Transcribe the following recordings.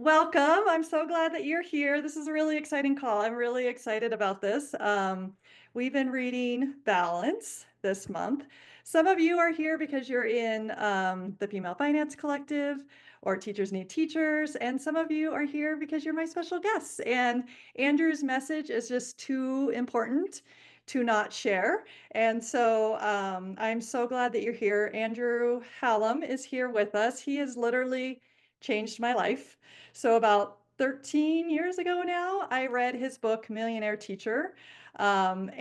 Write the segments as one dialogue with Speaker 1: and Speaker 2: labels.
Speaker 1: Welcome. I'm so glad that you're here. This is a really exciting call. I'm really excited about this. We've been reading Balance this month. Some of you are here because you're in the Female Finance Collective or Teachers Need Teachers, and some of you are here because you're my special guests. And Andrew's message is just too important to not share. And so I'm so glad that you're here. Andrew Hallam is here with us. He has literally changed my life. So about 13 years ago now, I read his book, Millionaire Teacher, and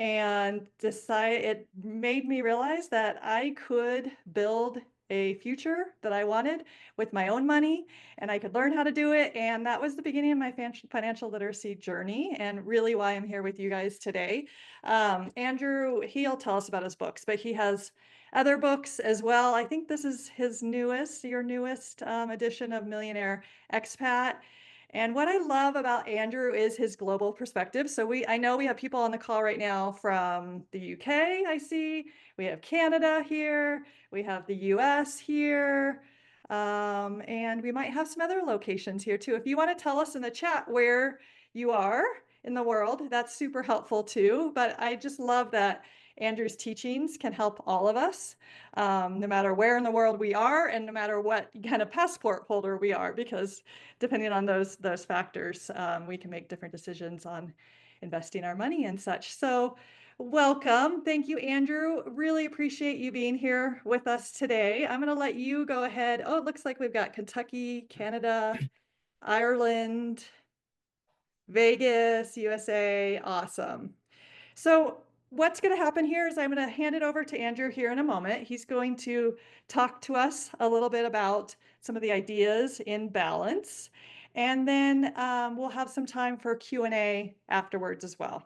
Speaker 1: it made me realize that I could build a future that I wanted with my own money, and I could learn how to do it. And that was the beginning of my financial literacy journey, and really why I'm here with you guys today. Andrew, he'll tell us about his books, but he has other books as well. I think this is your newest edition of Millionaire Expat. And what I love about Andrew is his global perspective. So I know we have people on the call right now from the UK, I see. We have Canada here. We have the US here. And we might have some other locations here too. If you want to tell us in the chat where you are in the world, that's super helpful too. But I just love that Andrew's teachings can help all of us, no matter where in the world we are and no matter what kind of passport holder we are, because depending on those factors, we can make different decisions on investing our money and such. So welcome. Thank you, Andrew. Really appreciate you being here with us today. I'm going to let you go ahead. Oh, it looks like we've got Kentucky, Canada, Ireland, Vegas, USA. Awesome. So what's going to happen here is I'm going to hand it over to Andrew here in a moment. He's going to talk to us a little bit about some of the ideas in Balance, and then we'll have some time for Q&A afterwards as well.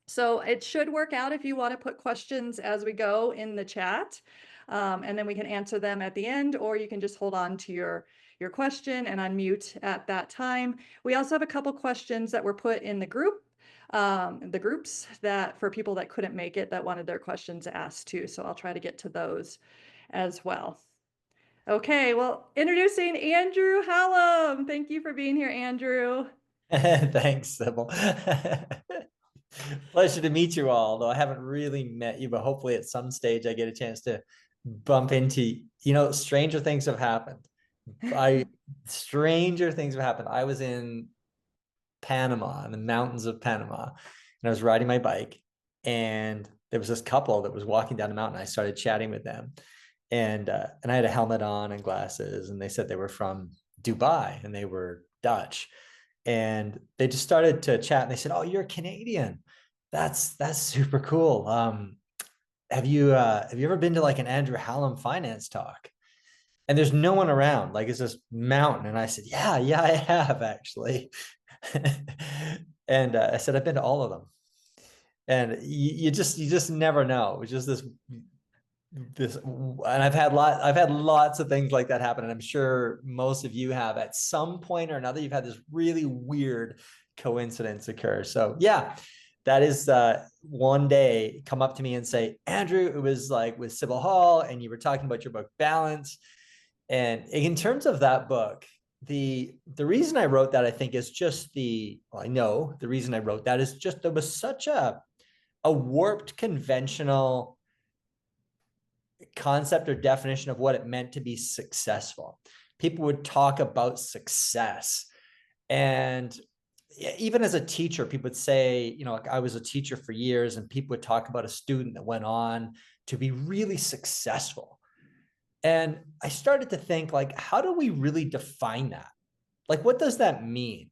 Speaker 1: So it should work out if you want to put questions as we go in the chat, and then we can answer them at the end, or you can just hold on to your question and unmute at that time. We also have a couple questions that were put in the groups that for people that couldn't make it that wanted their questions asked too. So I'll try to get to those as well. Okay, well, introducing Andrew Hallam. Thank you for being here, Andrew.
Speaker 2: Thanks, Sybil. Pleasure to meet you all, though I haven't really met you, but hopefully at some stage I get a chance to bump into, stranger things have happened. Stranger things have happened. I was in Panama, in the mountains of Panama, and I was riding my bike, and there was this couple that was walking down the mountain. I started chatting with them, and I had a helmet on and glasses, and they said they were from Dubai and they were Dutch. And they just started to chat, and they said, "Oh, you're a Canadian. That's super cool. Have you ever been to like an Andrew Hallam finance talk?" And there's no one around, like it's this mountain. And I said, "Yeah, I have actually." And I said, "I've been to all of them." And you just never know. It was just this, and I've had lots of things like that happen, and I'm sure most of you have at some point or another. You've had this really weird coincidence occur. So yeah, that is one day come up to me and say, "Andrew, it was like with Sybil Hall, and you were talking about your book Balance." And in terms of that book, the reason I wrote that, I think, is just I know the reason I wrote that is just there was such a warped conventional concept or definition of what it meant to be successful. People would talk about success. And even as a teacher, people would say, I was a teacher for years, and people would talk about a student that went on to be really successful. And I started to think, like, how do we really define that? Like, what does that mean?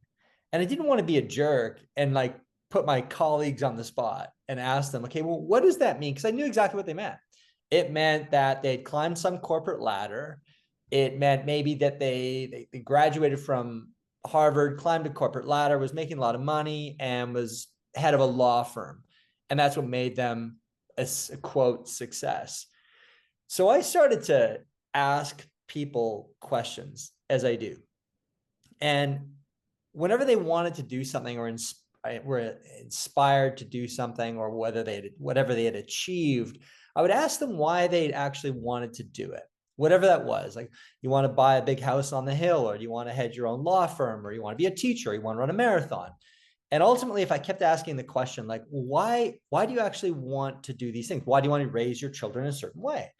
Speaker 2: And I didn't want to be a jerk and like put my colleagues on the spot and ask them, okay, well, what does that mean? Because I knew exactly what they meant. It meant that they'd climbed some corporate ladder. It meant maybe that they graduated from Harvard, climbed a corporate ladder, was making a lot of money, and was head of a law firm. And that's what made them a quote success. So I started to ask people questions, as I do. And whenever they wanted to do something or were inspired to do something, or whatever they had achieved, I would ask them why they actually wanted to do it. whatever that was. Like, you want to buy a big house on the hill, or you want to head your own law firm, or you want to be a teacher, or you want to run a marathon. And ultimately, if I kept asking the question, like, why do you actually want to do these things? Why do you want to raise your children in a certain way?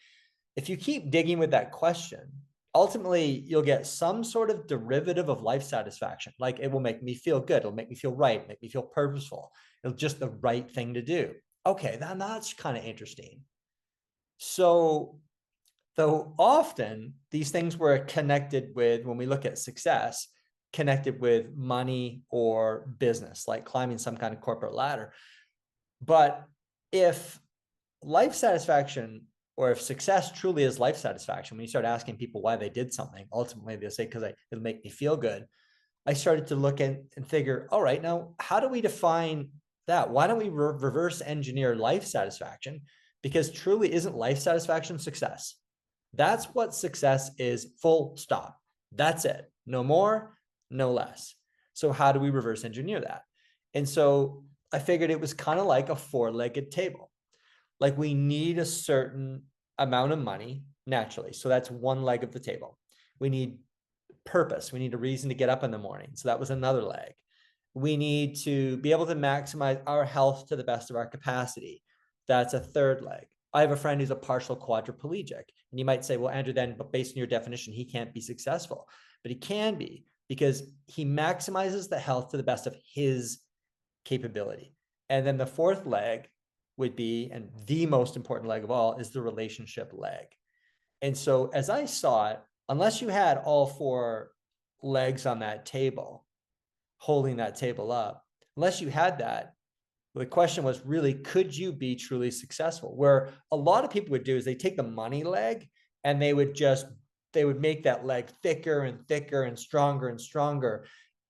Speaker 2: If you keep digging with that question, ultimately you'll get some sort of derivative of life satisfaction. Like, it will make me feel good. It'll make me feel right, make me feel purposeful. It'll just the right thing to do. Okay, then that's kind of interesting. So, though often these things were connected with, when we look at success, connected with money or business, like climbing some kind of corporate ladder. But if life satisfaction, or if success truly is life satisfaction, when you start asking people why they did something, ultimately they'll say, because it'll make me feel good. I started to look at and figure, all right, now how do we define that? Why don't we reverse engineer life satisfaction? Because truly, isn't life satisfaction success? That's what success is, full stop. That's it. No more, no less. So how do we reverse engineer that? And so I figured it was kind of like a four-legged table. Like, we need a certain amount of money naturally. So that's one leg of the table. We need purpose. We need a reason to get up in the morning. So that was another leg. We need to be able to maximize our health to the best of our capacity. That's a third leg. I have a friend who's a partial quadriplegic. And you might say, well, Andrew, then, but based on your definition, he can't be successful. But he can be, because he maximizes the health to the best of his capability. And then the fourth leg would be, and the most important leg of all, is the relationship leg. And so as I saw it, unless you had all four legs on that table, holding that table up, unless you had that, the question was really, could you be truly successful? Where a lot of people would do is they take the money leg and they would make that leg thicker and thicker and stronger.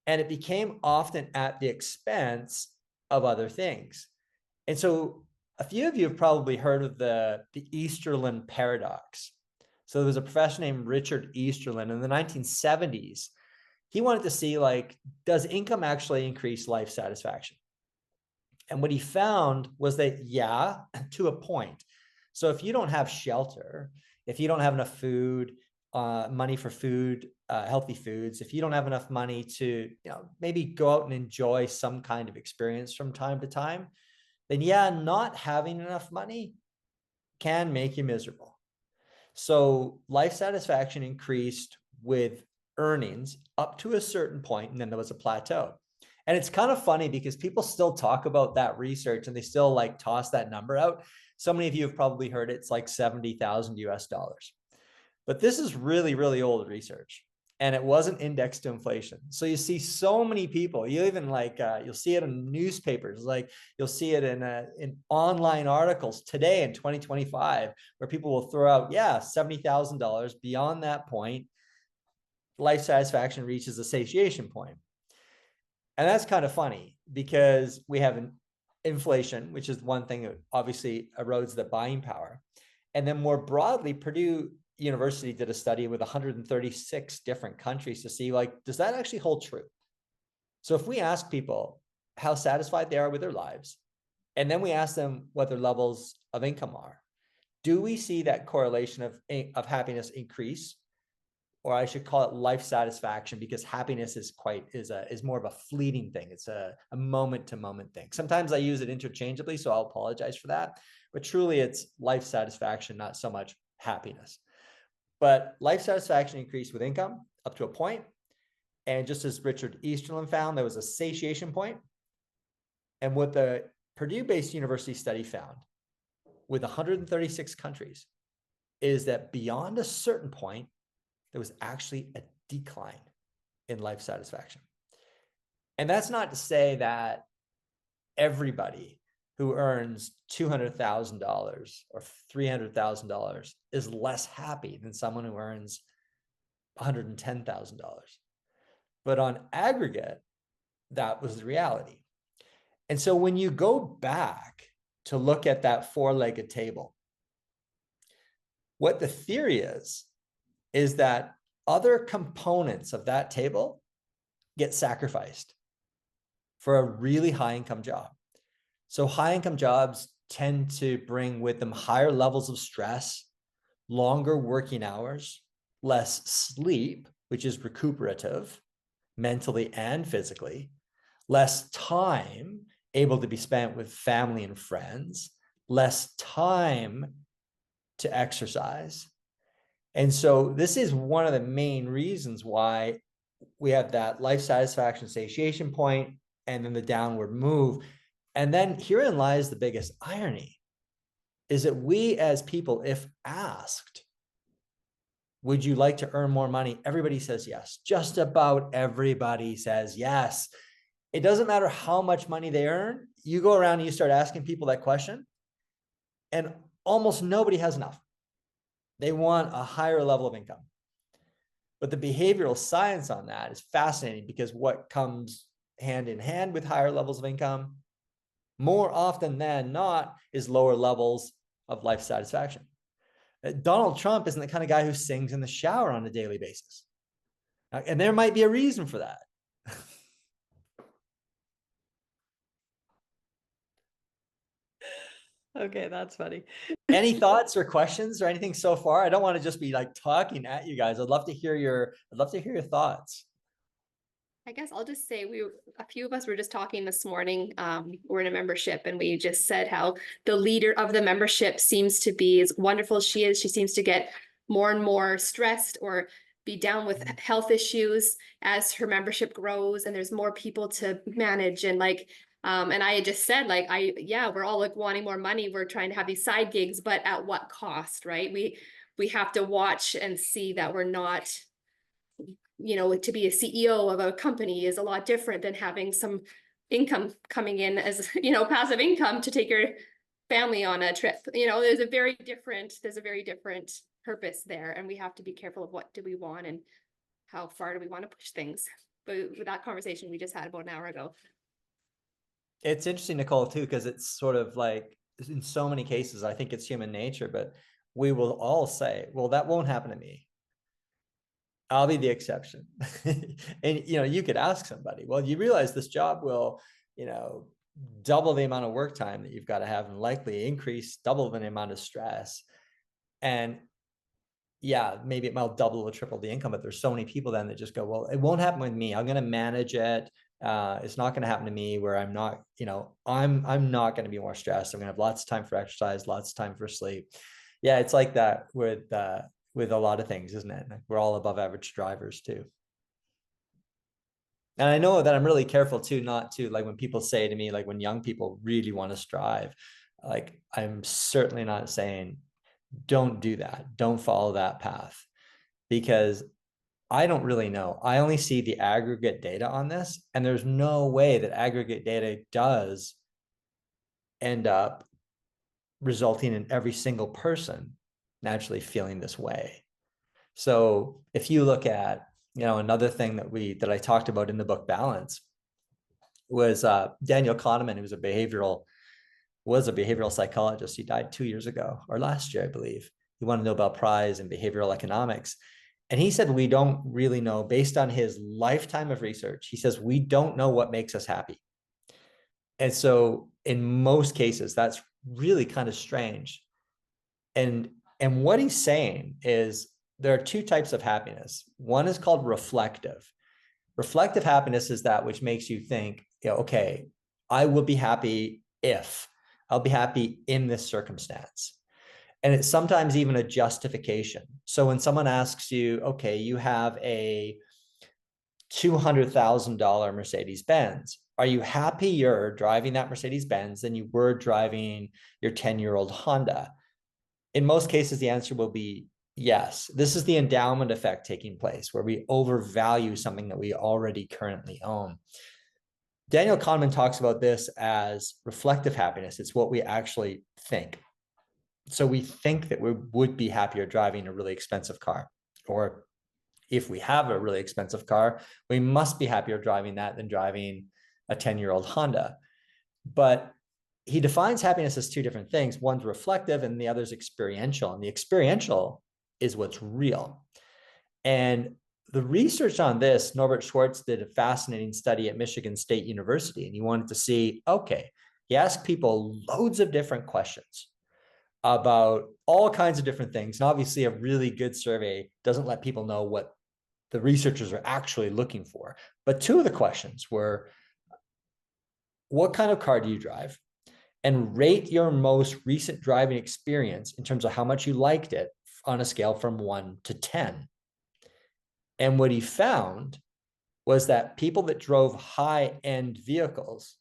Speaker 2: And it became often at the expense of other things. And so a few of you have probably heard of the Easterlin paradox. So there was a professor named Richard Easterlin in the 1970s. He wanted to see, like, does income actually increase life satisfaction? And what he found was that, yeah, to a point. So if you don't have shelter, if you don't have enough food, money for food, healthy foods, if you don't have enough money to, maybe go out and enjoy some kind of experience from time to time, then yeah, not having enough money can make you miserable. So life satisfaction increased with earnings up to a certain point, and then there was a plateau. And it's kind of funny because people still talk about that research and they still like toss that number out. So many of you have probably heard it's like 70,000 US dollars. But this is really, really old research, and it wasn't indexed to inflation. So you see so many people, you even you'll see it in newspapers, like you'll see it in online articles today in 2025, where people will throw out, yeah, $70,000. Beyond that point, life satisfaction reaches a satiation point. And that's kind of funny because we have an inflation, which is one thing that obviously erodes the buying power. And then more broadly, Purdue University did a study with 136 different countries to see, like, does that actually hold true? So if we ask people how satisfied they are with their lives, and then we ask them what their levels of income are, do we see that correlation of happiness increase? Or I should call it life satisfaction, because happiness is more of a fleeting thing. It's a moment to moment thing. Sometimes I use it interchangeably, so I'll apologize for that. But truly, it's life satisfaction, not so much happiness. But life satisfaction increased with income up to a point. And just as Richard Easterlin found, there was a satiation point. And what the Purdue-based university study found with 136 countries is that beyond a certain point, there was actually a decline in life satisfaction. And that's not to say that everybody who earns $200,000 or $300,000 is less happy than someone who earns $110,000. But on aggregate, that was the reality. And so when you go back to look at that four-legged table, what the theory is that other components of that table get sacrificed for a really high income job. So high income jobs tend to bring with them higher levels of stress, longer working hours, less sleep, which is recuperative, mentally and physically, less time able to be spent with family and friends, less time to exercise. And so this is one of the main reasons why we have that life satisfaction satiation point and then the downward move. And then herein lies the biggest irony, is that we as people, if asked, would you like to earn more money? Everybody says yes. Just about everybody says yes. It doesn't matter how much money they earn. You go around and you start asking people that question, and almost nobody has enough. They want a higher level of income. But the behavioral science on that is fascinating, because what comes hand in hand with higher levels of income, more often than not, is lower levels of life satisfaction. Donald Trump isn't the kind of guy who sings in the shower on a daily basis. And there might be a reason for that.
Speaker 1: Okay, that's funny.
Speaker 2: Any thoughts or questions or anything so far? I don't want to just be like talking at you guys. I'd love to hear your thoughts.
Speaker 3: I guess I'll just say a few of us were just talking this morning. We're in a membership, and we just said how the leader of the membership seems to be, as wonderful as she is, she seems to get more and more stressed or be down with health issues as her membership grows, and there's more people to manage. And and I had just said, we're all like wanting more money. We're trying to have these side gigs, but at what cost, right? We have to watch and see that we're not, to be a CEO of a company is a lot different than having some income coming in as, passive income to take your family on a trip. There's a very different purpose there. And we have to be careful of what do we want and how far do we want to push things. But with that conversation we just had about an hour ago.
Speaker 2: It's interesting, Nicole, too, because it's sort of like in so many cases, I think it's human nature, but we will all say, well, that won't happen to me. I'll be the exception. And, you could ask somebody, well, you realize this job will, double the amount of work time that you've got to have and likely increase double the amount of stress. And yeah, maybe it might double or triple the income, but there's so many people then that just go, well, it won't happen with me. I'm going to manage it. It's not going to happen to me where I'm not, I'm not going to be more stressed. I'm going to have lots of time for exercise, lots of time for sleep. Yeah, it's like that with a lot of things, isn't it? We're all above average drivers too. And I know that I'm really careful too, not to, like, when people say to me, like when young people really want to strive, like I'm certainly not saying don't do that. Don't follow that path, because I don't really know. I only see the aggregate data on this, and there's no way that aggregate data does end up resulting in every single person naturally feeling this way. So if you look at, another thing that I talked about in the book Balance was Daniel Kahneman, who was a behavioral psychologist. He died 2 years ago, or last year, I believe. He won a Nobel Prize in behavioral economics. And he said, we don't really know, based on his lifetime of research, he says, we don't know what makes us happy. And so in most cases, that's really kind of strange. And what he's saying is there are two types of happiness. One is called reflective. Reflective happiness is that which makes you think, okay, I will be happy if, I'll be happy in this circumstance. And it's sometimes even a justification. So when someone asks you, okay, you have a $200,000 Mercedes-Benz, are you happier driving that Mercedes-Benz than you were driving your 10-year-old Honda? In most cases, the answer will be yes. This is the endowment effect taking place, where we overvalue something that we already currently own. Daniel Kahneman talks about this as reflective happiness. It's what we actually think. So we think that we would be happier driving a really expensive car, or if we have a really expensive car, we must be happier driving that than driving a 10-year-old Honda. But he defines happiness as two different things. One's reflective and the other's experiential. And the experiential is what's real. And the research on this, Norbert Schwartz did a fascinating study at Michigan State University, and he wanted to see, okay, he asked people loads of different questions about all kinds of different things. And obviously a really good survey doesn't let people know what the researchers are actually looking for. But two of the questions were, what kind of car do you drive? And rate your most recent driving experience in terms of how much you liked it on a scale from 1 to 10. And what he found was that people that drove high-end vehicles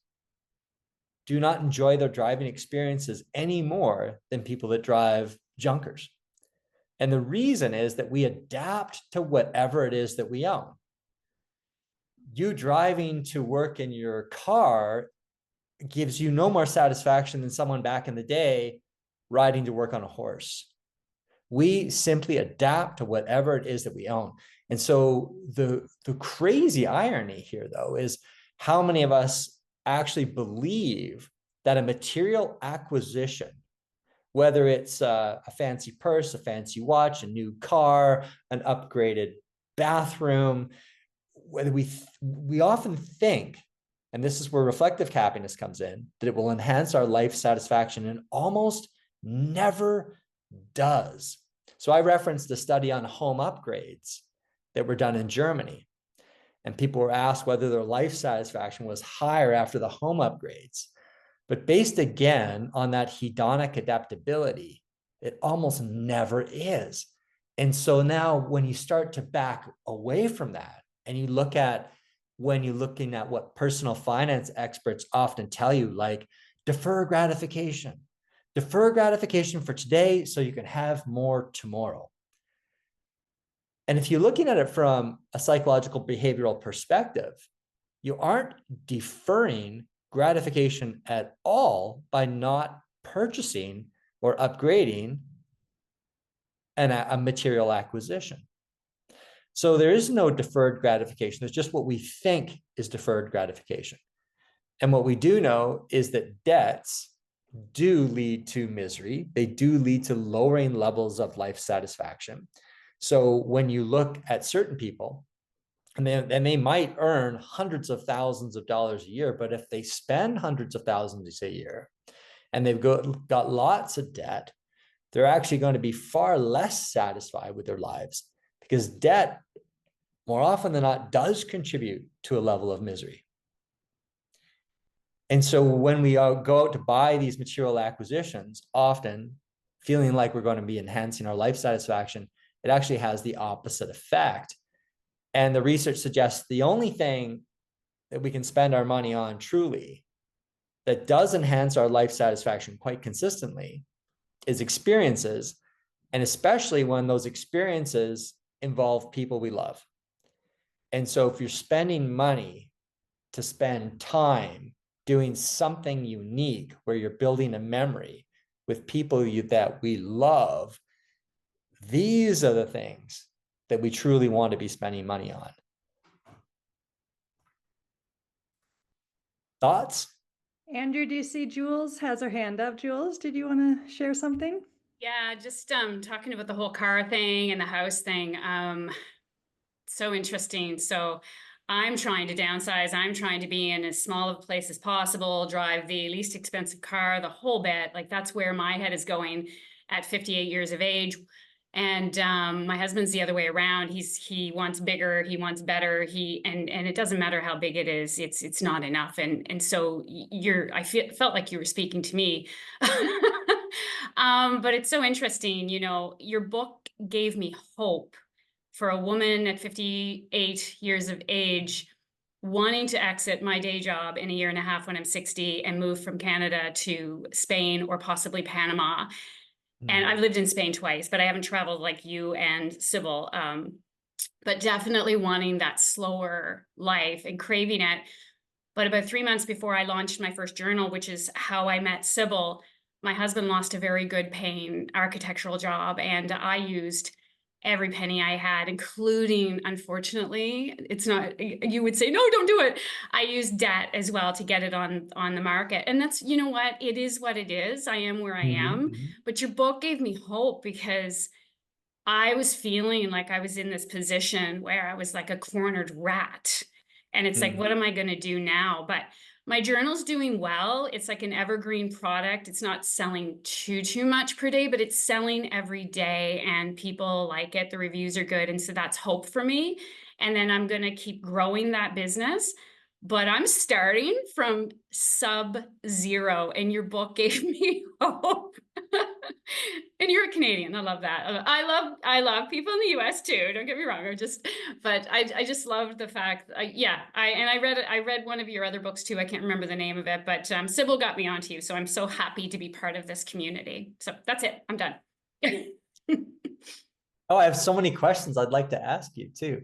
Speaker 2: do not enjoy their driving experiences any more than people that drive junkers. And the reason is that we adapt to whatever it is that we own. You driving to work in your car gives you no more satisfaction than someone back in the day riding to work on a horse. We simply adapt to whatever it is that we own. And so the crazy irony here, though, is how many of us actually believe that a material acquisition, whether it's a fancy purse, a fancy watch, a new car, an upgraded bathroom, whether we often think, and this is where reflective happiness comes in, that it will enhance our life satisfaction, and almost never does. So I referenced a study on home upgrades that were done in Germany, and people were asked whether their life satisfaction was higher after the home upgrades. But based again on that hedonic adaptability, it almost never is. And so now when you start to back away from that, and you look at, when you're looking at what personal finance experts often tell you, like defer gratification for today so you can have more tomorrow. And if you're looking at it from a psychological behavioral perspective, you aren't deferring gratification at all by not purchasing or upgrading a material acquisition. So there is no deferred gratification. There's just what we think is deferred gratification. And what we do know is that debts do lead to misery. They do lead to lowering levels of life satisfaction. So when you look at certain people, and they might earn hundreds of thousands of dollars a year, but if they spend hundreds of thousands a year and they've got lots of debt, they're actually going to be far less satisfied with their lives, because debt, more often than not, does contribute to a level of misery. And so when we go out to buy these material acquisitions, often feeling like we're going to be enhancing our life satisfaction, it actually has the opposite effect. And the research suggests the only thing that we can spend our money on truly that does enhance our life satisfaction quite consistently is experiences, and especially when those experiences involve people we love. And so if you're spending money to spend time doing something unique where you're building a memory with people that we love, these are the things that we truly want to be spending money on. Thoughts?
Speaker 1: Andrew, do you see Jules has her hand up? Jules, did you want to share something?
Speaker 4: Yeah, just talking about the whole car thing and the house thing. So interesting. So I'm trying to downsize. I'm trying to be in as small of a place as possible, drive the least expensive car, the whole bit. Like that's where my head is going at 58 years of age. And my husband's the other way around. He wants bigger, he wants better. And it doesn't matter how big it is. It's not enough. And so felt like you were speaking to me. But it's so interesting. You know, your book gave me hope for a woman at 58 years of age wanting to exit my day job in a year and a half when I'm 60 and move from Canada to Spain or possibly Panama. And I've lived in Spain twice, but I haven't traveled like you and Sybil. But definitely wanting that slower life and craving it. But about 3 months before I launched my first journal, which is how I met Sybil, my husband lost a very good paying architectural job, and I used every penny I had, including, unfortunately, it's not, you would say, no, don't do it. I used debt as well to get it on the market. And that's, you know what, it is what it is. I am where I am. But your book gave me hope, because I was feeling like I was in this position where I was like a cornered rat. And it's like, what am I going to do now? But my journal's doing well. It's like an evergreen product. It's not selling too much per day, but it's selling every day and people like it. The reviews are good. And so that's hope for me. And then I'm going to keep growing that business. But I'm starting from sub-zero, and your book gave me hope. And you're a Canadian. I love that. I love people in the US too. Don't get me wrong. But I just loved the fact. I read one of your other books too. I can't remember the name of it, but Sybil got me onto you. So I'm so happy to be part of this community. So that's it. I'm done.
Speaker 2: Oh, I have so many questions I'd like to ask you too.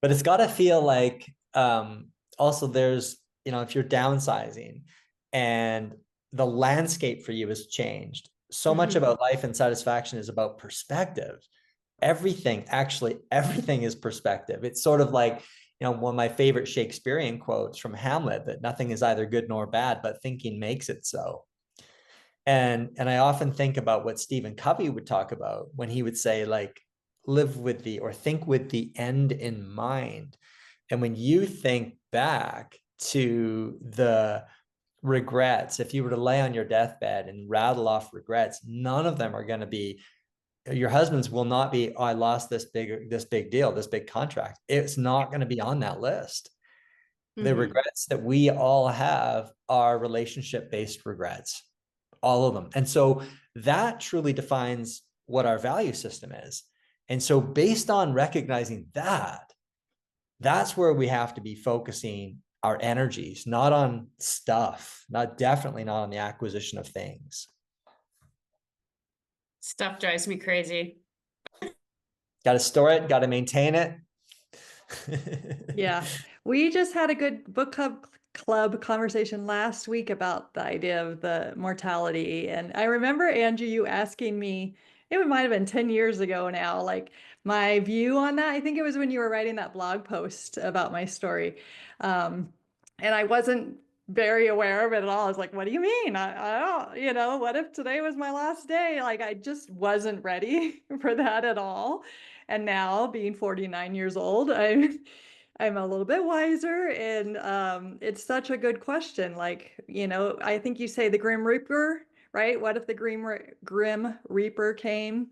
Speaker 2: But it's got to feel like also there's, if you're downsizing and the landscape for you has changed, so much about life and satisfaction is about perspective. Everything is perspective. It's sort of like, one of my favorite Shakespearean quotes from Hamlet, that nothing is either good nor bad, but thinking makes it so. And I often think about what Stephen Covey would talk about when he would say, like, live with or think with the end in mind. And when you think back to the regrets, if you were to lay on your deathbed and rattle off regrets, none of them are going to be, your husband's will not be, oh, I lost this big deal, this big contract. It's not going to be on that list. The regrets that we all have are relationship-based regrets, all of them. And so that truly defines what our value system is. And so based on recognizing that, that's where we have to be focusing our energies, not on stuff, definitely not on the acquisition of things.
Speaker 4: Stuff drives me crazy.
Speaker 2: Got to store it, got to maintain it.
Speaker 1: Yeah, we just had a good book club conversation last week about the idea of the mortality. And I remember, Angie, you asking me, it might have been 10 years ago now, like my view on that. I think it was when you were writing that blog post about my story. And I wasn't very aware of it at all. I was like, what do you mean? I don't, what if today was my last day? Like, I just wasn't ready for that at all. And now, being 49 years old, I'm a little bit wiser, and it's such a good question. Like, I think you say the Grim Reaper, right? What if the Grim Reaper came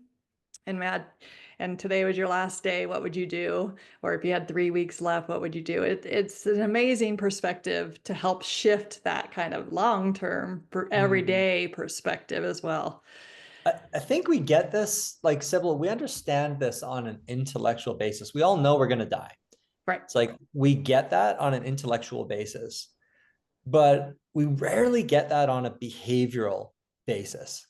Speaker 1: and today was your last day? What would you do? Or if you had 3 weeks left, what would you do? It's an amazing perspective to help shift that kind of long-term, everyday perspective as well.
Speaker 2: I think we get this, like, Sybil, we understand this on an intellectual basis. We all know we're going to die.
Speaker 1: Right.
Speaker 2: It's like we get that on an intellectual basis, but we rarely get that on a behavioral basis.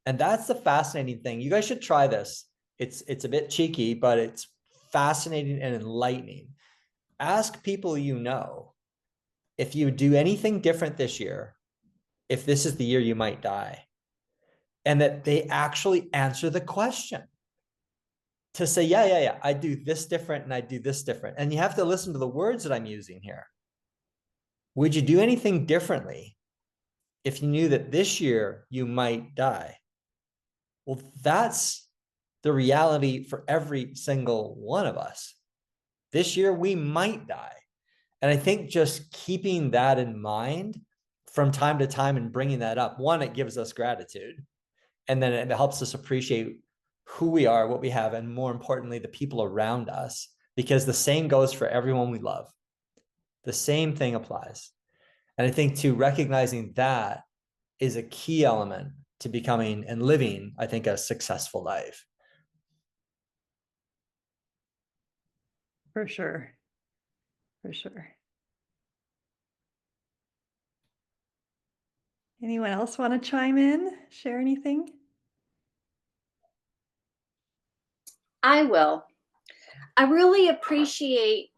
Speaker 2: And that's the fascinating thing. You guys should try this. It's a bit cheeky, but it's fascinating and enlightening. Ask people if you do anything different this year, if this is the year you might die. And that they actually answer the question to say, yeah, I do this different and I do this different. And you have to listen to the words that I'm using here. Would you do anything differently if you knew that this year you might die? Well, that's the reality for every single one of us. This year we might die. And I think just keeping that in mind from time to time and bringing that up, one, it gives us gratitude. And then it helps us appreciate who we are, what we have, and more importantly, the people around us, because the same goes for everyone we love. The same thing applies. And I think too, recognizing that is a key element to becoming and living, I think, a successful life.
Speaker 1: For sure. For sure. Anyone else want to chime in, share anything?
Speaker 5: I will. I really appreciate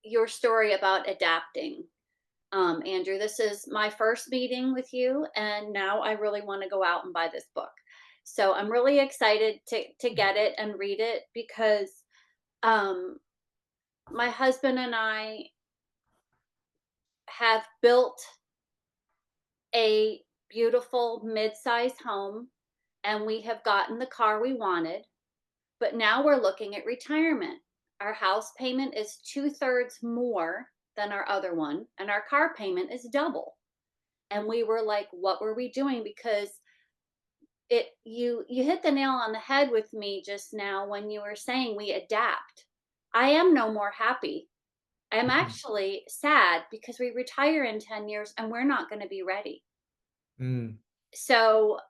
Speaker 5: your story about adapting. Andrew, this is my first meeting with you, and now I really want to go out and buy this book. So I'm really excited to get it and read it, because my husband and I have built a beautiful mid-sized home, and we have gotten the car we wanted, but now we're looking at retirement. Our house payment is 2/3 more than our other one, and our car payment is double. And we were like, what were we doing? Because you hit the nail on the head with me just now when you were saying we adapt. I am no more happy. I am
Speaker 2: Mhm.
Speaker 5: actually sad because we retire in 10 years and we're not going to be ready.
Speaker 2: Mm.
Speaker 5: So,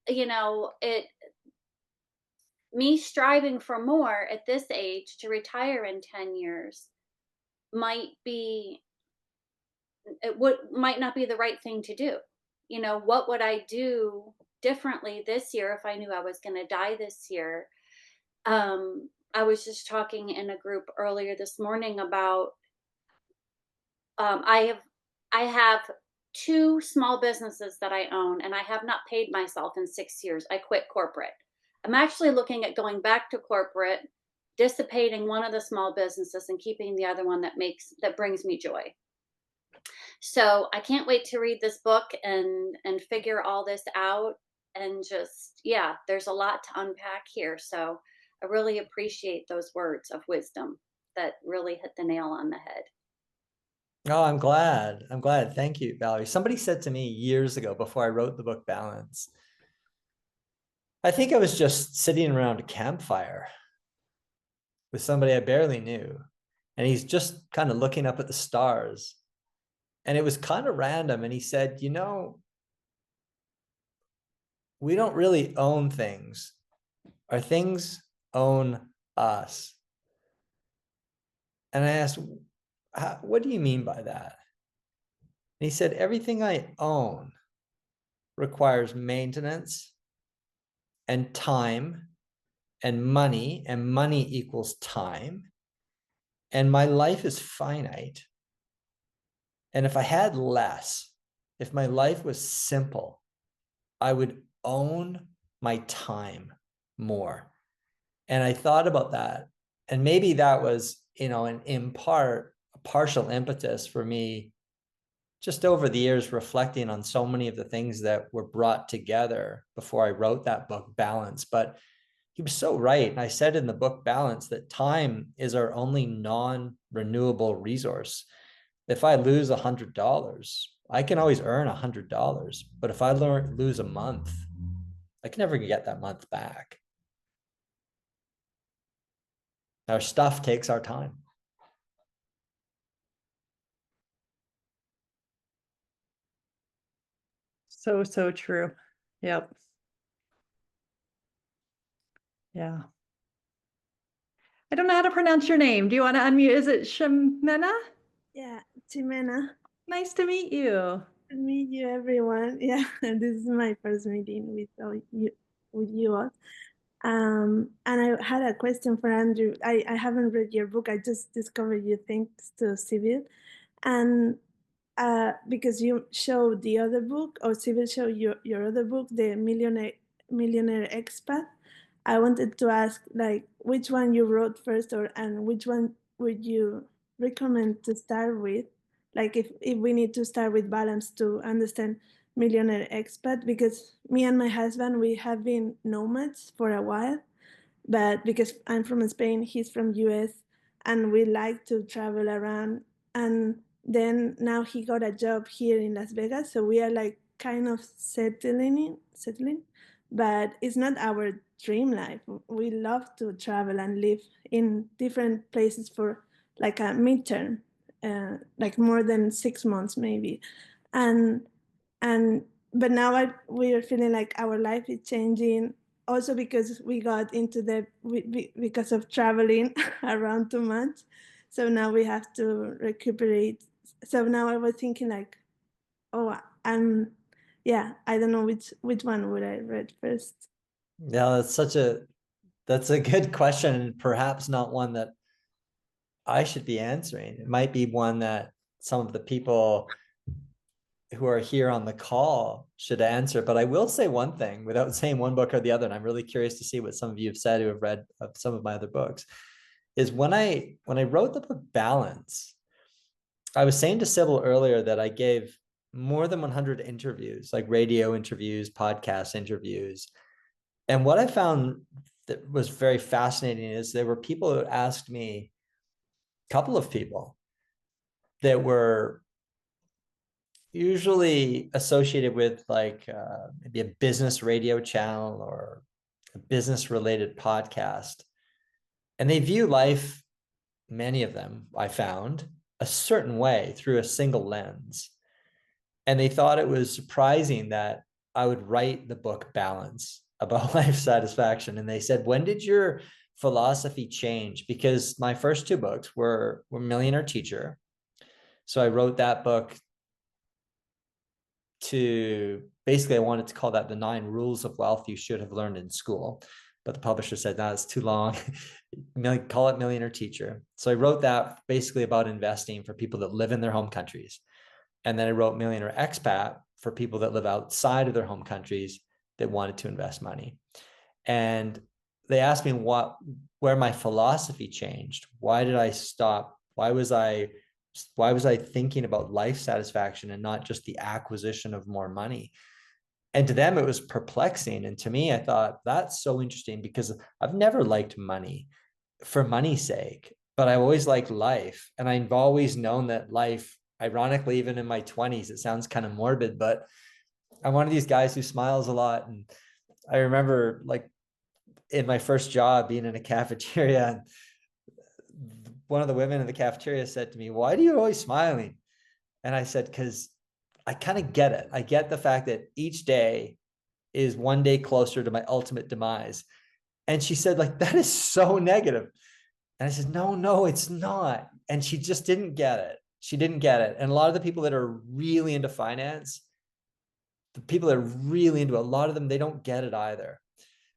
Speaker 5: you know, it me striving for more at this age to retire in 10 years might be might not be the right thing to do. You know, what would I do differently this year if I knew I was going to die this year? I was just talking in a group earlier this morning about um, I have I have two small businesses that I own, and I have not paid myself in 6 years. I quit corporate. I'm actually looking at going back to corporate, dissipating one of the small businesses and keeping the other one that brings me joy. So I can't wait to read this book and figure all this out, and just, yeah, there's a lot to unpack here. So I really appreciate those words of wisdom that really hit the nail on the head.
Speaker 2: Oh, I'm glad. I'm glad. Thank you, Valerie. Somebody said to me years ago before I wrote the book Balance, I think I was just sitting around a campfire with somebody I barely knew. And he's just kind of looking up at the stars. And it was kind of random. And he said, you know, we don't really own things. Our things own us. And I asked, what do you mean by that? And he said, everything I own requires maintenance and time and money equals time. And my life is finite. And if I had less, if my life was simple, I would own my time more. And I thought about that. And maybe that was, you know, in part, a partial impetus for me just over the years reflecting on so many of the things that were brought together before I wrote that book, Balance. But he was so right. And I said in the book, Balance, that time is our only non-renewable resource. If I lose $100, I can always earn $100. But if I lose a month, I can never get that month back. Our stuff takes our time.
Speaker 1: So, so true. Yep. Yeah. I don't know how to pronounce your name. Do you want to unmute? Is it Shemena?
Speaker 6: Yeah, Jimena.
Speaker 1: Nice to meet you.
Speaker 6: Nice to meet you, everyone. Yeah, this is my first meeting with you all. And I had a question for Andrew. I haven't read your book. I just discovered you thanks to Civil, and because you showed the other book, or Civil showed your other book, the Millionaire Expat. I wanted to ask, like, which one you wrote first, and which one would you recommend to start with? Like, if we need to start with Balance to understand Millionaire Expat, because me and my husband, we have been nomads for a while, but because I'm from Spain, he's from US, and we like to travel around. And then now he got a job here in Las Vegas, so we are like kind of settling, but it's not our dream life. We love to travel and live in different places for like a midterm, like more than 6 months maybe, and but now we are feeling like our life is changing, also because we got into because of traveling around too much. So now we have to recuperate. So now I was thinking like, oh, yeah, I don't know which one would I read first.
Speaker 2: Yeah, that's a good question, and perhaps not one that I should be answering. It might be one that some of the people who are here on the call should answer. But I will say one thing without saying one book or the other, and I'm really curious to see what some of you have said who have read some of my other books, is when I wrote the book Balance, I was saying to Sybil earlier that I gave more than 100 interviews, like radio interviews, podcast interviews. And what I found that was very fascinating is there were people who asked me, couple of people that were usually associated with like maybe a business radio channel or a business related podcast. And they view life, many of them, I found, a certain way through a single lens. And they thought it was surprising that I would write the book Balance about life satisfaction. And they said, when did your philosophy change? Because my first two books were Millionaire Teacher. So I wrote that book to basically, I wanted to call that the 9 rules of wealth you should have learned in school. But the publisher said, no, it's too long. Call it Millionaire Teacher. So I wrote that basically about investing for people that live in their home countries. And then I wrote Millionaire Expat for people that live outside of their home countries that wanted to invest money. And they asked me where my philosophy changed. Why did I stop? Why was I thinking about life satisfaction and not just the acquisition of more money? And to them, it was perplexing. And to me, I thought, that's so interesting, because I've never liked money for money's sake, but I've always liked life. And I've always known that life, ironically, even in my 20s, it sounds kind of morbid, but I'm one of these guys who smiles a lot. And I remember, like, in my first job being in a cafeteria, and one of the women in the cafeteria said to me, why do you always smiling? And I said, because I kind of get it. I get the fact that each day is one day closer to my ultimate demise. And she said, like, that is so negative. And I said, no, it's not. And she just didn't get it. She didn't get it. And a lot of the people that are really into finance, the people that are really into it, a lot of them, they don't get it either.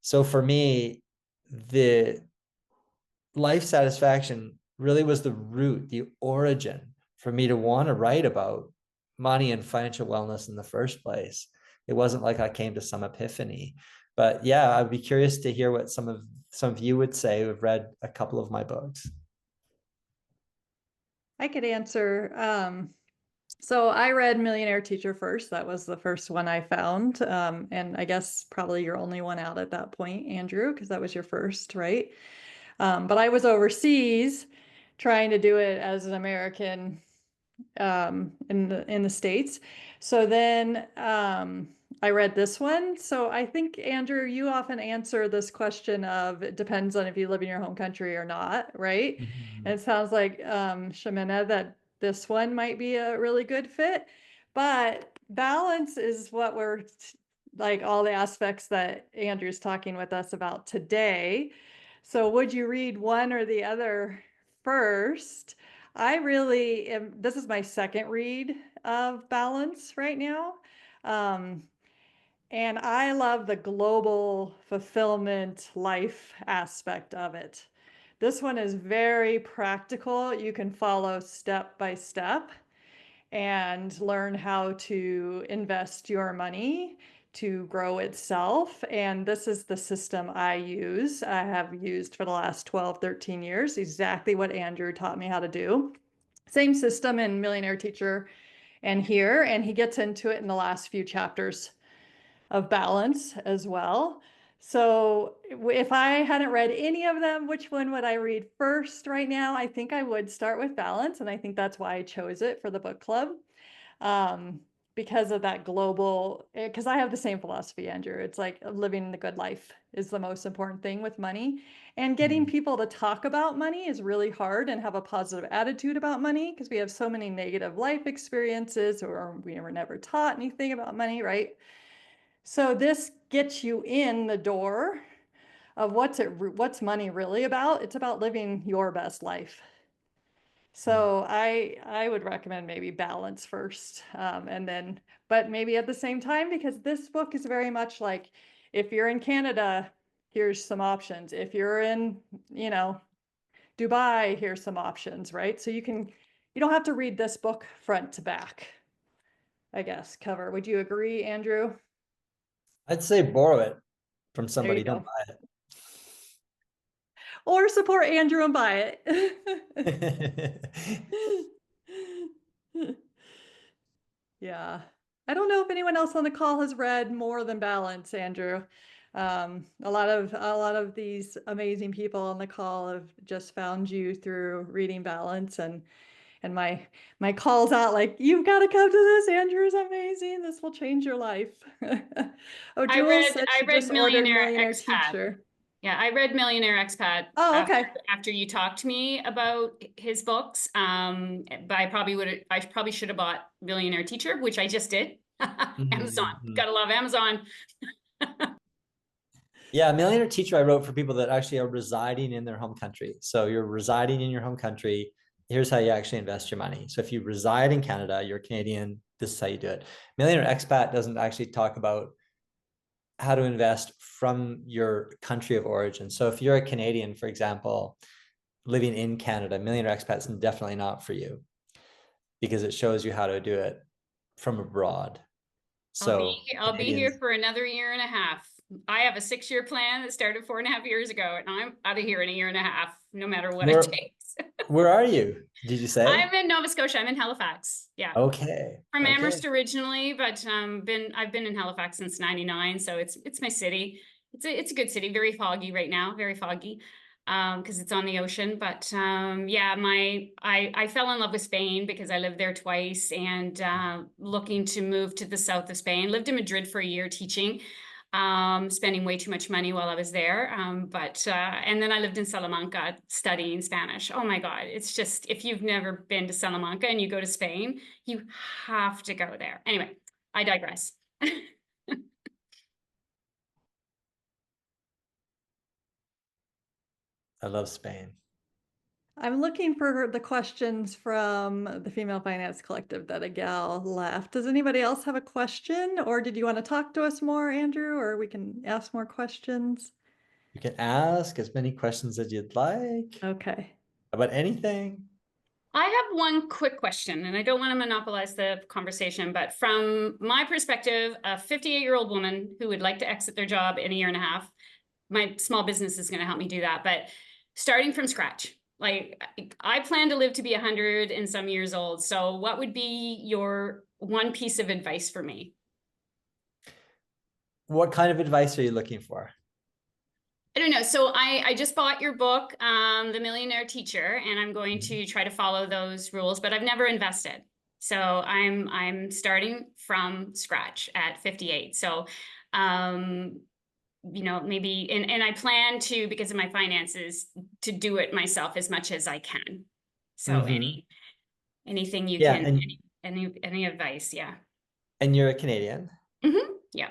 Speaker 2: So for me, the life satisfaction really was the root, the origin for me to want to write about money and financial wellness in the first place. It wasn't like I came to some epiphany. But yeah, I'd be curious to hear what some of you would say who have read a couple of my books.
Speaker 1: I could answer. So I read Millionaire Teacher first. That was the first one I found. And I guess probably you're only one out at that point, Andrew, because that was your first, right? But I was overseas trying to do it as an American in the States. So then I read this one. So I think, Andrew, you often answer this question of, it depends on if you live in your home country or not, right?
Speaker 2: Mm-hmm.
Speaker 1: And it sounds like, Shamina, that this one might be a really good fit. But balance is what we're like, all the aspects that Andrew's talking with us about today. So would you read one or the other first? I really am, this is my second read of Balance right now. And I love the global fulfillment life aspect of it. This one is very practical. You can follow step by step and learn how to invest your money to grow itself. And this is the system I use. I have used for the last 12, 13 years, exactly what Andrew taught me how to do. Same system in Millionaire Teacher and here, and he gets into it in the last few chapters of Balance as well. So if I hadn't read any of them, which one would I read first right now? I think I would start with Balance, and I think that's why I chose it for the book club. Because of that global, because I have the same philosophy, Andrew. It's like living the good life is the most important thing with money. And getting people to talk about money is really hard and have a positive attitude about money, because we have so many negative life experiences, or we were never taught anything about money, right? So this gets you in the door of what's money really about. It's about living your best life. So I would recommend maybe Balance first, and then, but maybe at the same time, because this book is very much like, if you're in Canada, here's some options. If you're in, Dubai, here's some options, right? So you don't have to read this book front to back, I guess, cover. Would you agree, Andrew?
Speaker 2: I'd say borrow it from
Speaker 1: There
Speaker 2: somebody,
Speaker 1: you
Speaker 2: don't
Speaker 1: go. Or support Andrew and buy
Speaker 2: buy
Speaker 1: it.
Speaker 2: it.
Speaker 1: Yeah. I don't know if anyone else on the call has read more than Balance, Andrew. A lot of these amazing people on the call have just found you through reading Balance, and my calls out like, you've got to come to this. Andrew's amazing. This will change your life. Oh, Jules said
Speaker 4: I
Speaker 1: she
Speaker 4: read
Speaker 1: just ordered
Speaker 4: Millionaire
Speaker 1: Millionaire
Speaker 4: Expat.
Speaker 1: Teacher.
Speaker 4: Yeah, I read Millionaire Expat
Speaker 1: Oh, okay.
Speaker 4: after you talked to me about his books. But I probably should have bought Millionaire Teacher, which I just did. Amazon.
Speaker 2: Mhm.
Speaker 4: Gotta love Amazon.
Speaker 2: Yeah, Millionaire Teacher I wrote for people that actually are residing in their home country. So you're residing in your home country. Here's how you actually invest your money. So if you reside in Canada, you're Canadian, this is how you do it. Millionaire Expat doesn't actually talk about how to invest from your country of origin. So if you're a Canadian, for example, living in Canada, Millionaire Expat's definitely not for you, because it shows you how to do it from abroad. So
Speaker 4: I'll be here for another year and a half. I have a 6-year plan that started 4.5 years ago, and I'm out of here in a year and a half, no matter what it takes.
Speaker 2: Where are you? Did you say?
Speaker 4: I'm in Nova Scotia. I'm in Halifax. Yeah.
Speaker 2: Okay.
Speaker 4: From
Speaker 2: okay.
Speaker 4: Amherst originally, but I've been in Halifax since '99, so it's my city. It's a good city. Very foggy right now. Very foggy, because it's on the ocean. But yeah, I fell in love with Spain because I lived there twice, and looking to move to the south of Spain. Lived in Madrid for a year teaching. Spending way too much money while I was there. And then I lived in Salamanca studying Spanish. Oh my God. It's just, if you've never been to Salamanca and you go to Spain, you have to go there. Anyway, I digress.
Speaker 2: I love Spain.
Speaker 1: I'm looking for the questions from the Female Finance Collective that a gal left. Does anybody else have a question, or did you want to talk to us more, Andrew, or we can ask more questions?
Speaker 2: You can ask as many questions as you'd like
Speaker 1: Okay.
Speaker 2: about anything.
Speaker 4: I have one quick question, and I don't want to monopolize the conversation, but from my perspective, a 58-year-old woman who would like to exit their job in a year and a half, my small business is going to help me do that, but starting from scratch. Like, I plan to live to be 100 and some years old. So what would be your one piece of advice for me?
Speaker 2: What kind of advice are you looking for?
Speaker 4: I don't know. So I just bought your book, The Millionaire Teacher, and I'm going to try to follow those rules, but I've never invested. So I'm starting from scratch at 58. So you know, maybe, and I plan to, because of my finances, to do it myself as much as I can. So anything you
Speaker 2: Yeah,
Speaker 4: can, any advice? Yeah.
Speaker 2: And you're a Canadian.
Speaker 4: Yeah.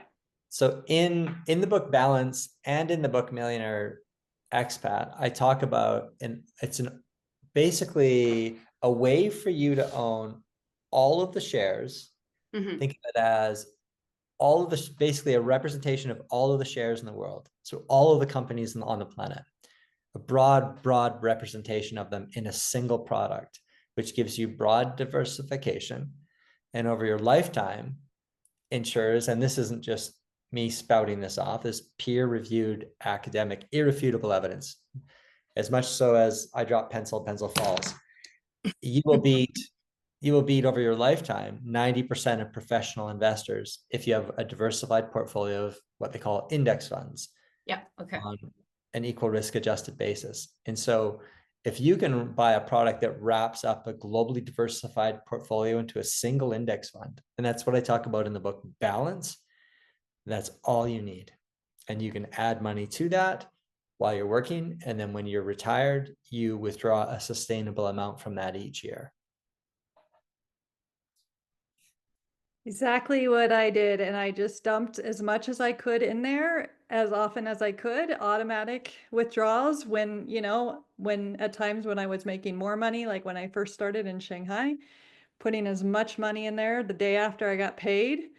Speaker 2: So in the book Balance and in the book Millionaire Expat, I talk about, and it's basically a way for you to own all of the shares. Think of it as all of the, basically a representation of all of the shares in the world. So all of the companies on the planet, a broad representation of them in a single product, which gives you broad diversification. And over your lifetime ensures, and this isn't just me spouting this off, this peer-reviewed academic irrefutable evidence, as much so as I drop pencil falls, you will beat over your lifetime 90% of professional investors if you have a diversified portfolio of what they call index funds.
Speaker 4: Yeah. Okay.
Speaker 2: On an equal risk adjusted basis. And so if you can buy a product that wraps up a globally diversified portfolio into a single index fund, and that's what I talk about in the book Balance, that's all you need. And you can add money to that while you're working. And then when you're retired, you withdraw a sustainable amount from that each year.
Speaker 1: Exactly what I did. And I just dumped as much as I could in there as often as I could, automatic withdrawals when, you know, when at times when I was making more money, like when I first started in Shanghai, putting as much money in there the day after I got paid,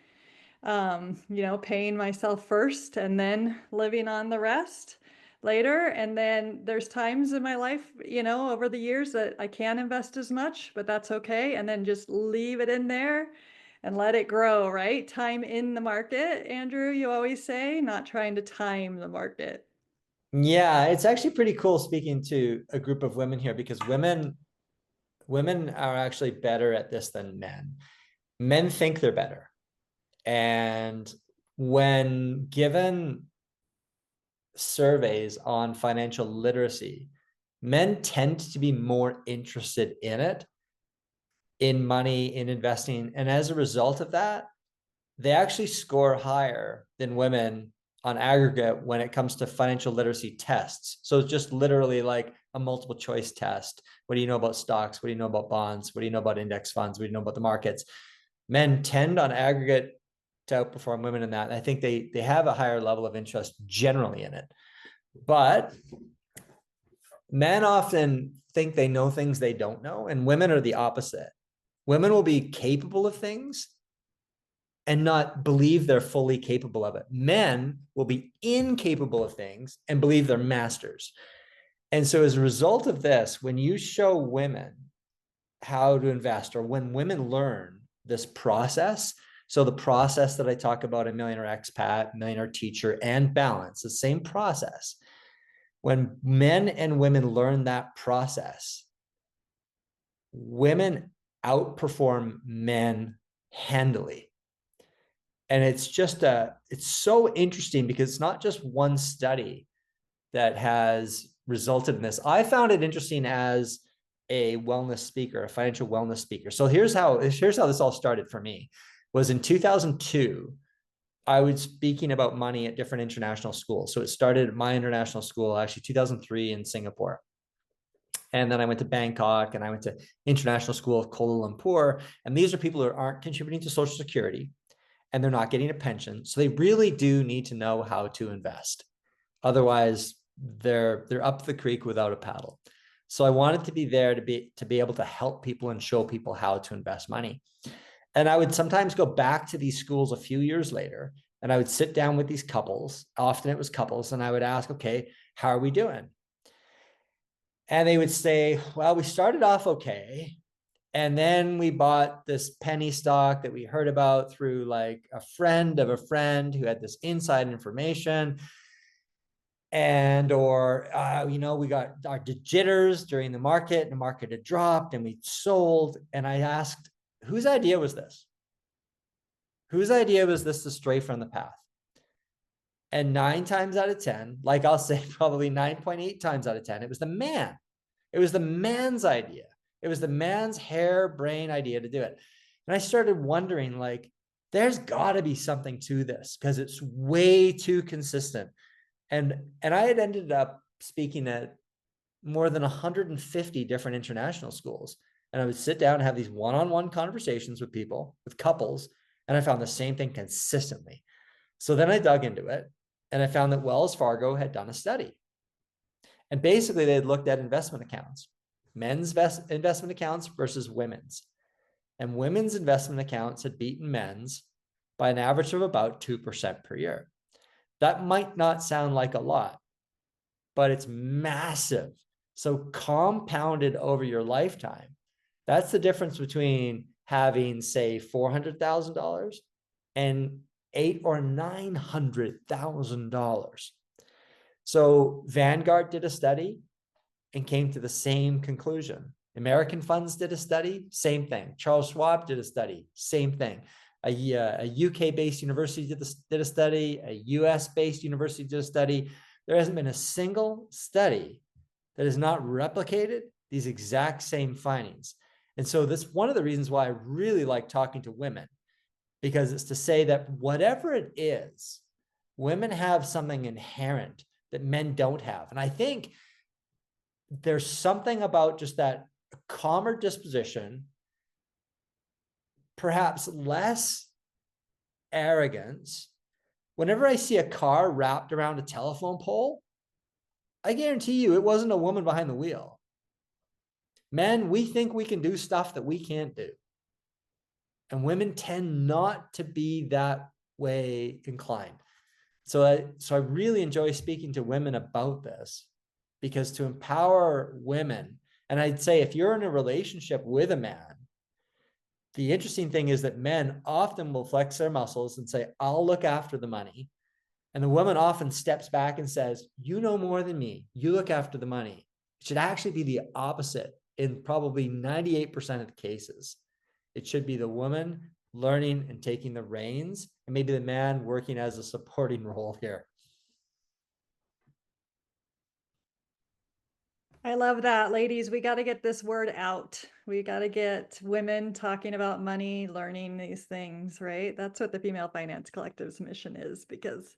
Speaker 1: you know, paying myself first and then living on the rest later. And then there's times in my life, you know, over the years that I can't invest as much, but that's okay. And then just leave it in there and let it grow, right? Time in the market, Andrew, you always say, not trying to time the market.
Speaker 2: Yeah, it's actually pretty cool speaking to a group of women here, because women are actually better at this than men. Men think they're better. And when given surveys on financial literacy, men tend to be more interested in it, in money, in investing. And as a result of that, they actually score higher than women on aggregate when it comes to financial literacy tests. So it's just literally like a multiple choice test. What do you know about stocks? What do you know about bonds? What do you know about index funds? What do you know about the markets? Men tend on aggregate to outperform women in that. And I think they have a higher level of interest generally in it. But men often think they know things they don't know, and women are the opposite. Women will be capable of things and not believe they're fully capable of it. Men will be incapable of things and believe they're masters. And so as a result of this, when you show women how to invest, or when women learn this process, so the process that I talk about in Millionaire Expat, Millionaire Teacher, and Balance, the same process, when men and women learn that process, women outperform men handily. And it's just it's so interesting because it's not just one study that has resulted in this. I found it interesting as a wellness speaker, a financial wellness speaker. So here's how this all started for me. Was in 2002, I was speaking about money at different international schools. So it started at my international school, actually 2003 in Singapore. And then I went to Bangkok, and I went to International School of Kuala Lumpur. And these are people who aren't contributing to Social Security, and they're not getting a pension. So they really do need to know how to invest. Otherwise, they're up the creek without a paddle. So I wanted to be there to be able to help people and show people how to invest money. And I would sometimes go back to these schools a few years later, and I would sit down with these couples. Often it was couples, and I would ask, okay, how are we doing? And they would say, well, we started off okay. And then we bought this penny stock that we heard about through like a friend of a friend who had this inside information. And, we got our jitters during the market, and the market had dropped and we sold. And I asked, whose idea was this? Whose idea was this to stray from the path? And 9 times out of 10, like I'll say probably 9.8 times out of 10, it was the man. It was the man's idea. It was the man's harebrained idea to do it. And I started wondering, like, there's got to be something to this because it's way too consistent. And I had ended up speaking at more than 150 different international schools. And I would sit down and have these one-on-one conversations with people, with couples, and I found the same thing consistently. So then I dug into it, and I found that Wells Fargo had done a study. And basically they had looked at investment accounts, men's investment accounts versus women's. And women's investment accounts had beaten men's by an average of about 2% per year. That might not sound like a lot, but it's massive. So compounded over your lifetime, that's the difference between having, say, $400,000 and $800,000 or $900,000. So Vanguard did a study and came to the same conclusion. American Funds did a study, same thing. Charles Schwab did a study, same thing. A UK-based university did a study. A US-based university did a study. There hasn't been a single study that has not replicated these exact same findings. And so that's one of the reasons why I really like talking to women, because it's to say that whatever it is, women have something inherent that men don't have. And I think there's something about just that calmer disposition, perhaps less arrogance. Whenever I see a car wrapped around a telephone pole, I guarantee you it wasn't a woman behind the wheel. Men, we think we can do stuff that we can't do. And women tend not to be that way inclined. So I really enjoy speaking to women about this, because to empower women, and I'd say if you're in a relationship with a man, the interesting thing is that men often will flex their muscles and say, I'll look after the money. And the woman often steps back and says, you know more than me. You look after the money. It should actually be the opposite in probably 98% of the cases. It should be the woman learning and taking the reins, and maybe the man working as a supporting role here.
Speaker 1: I love that. Ladies, we got to get this word out. We got to get women talking about money, learning these things, right? That's what the Female Finance Collective's mission is, because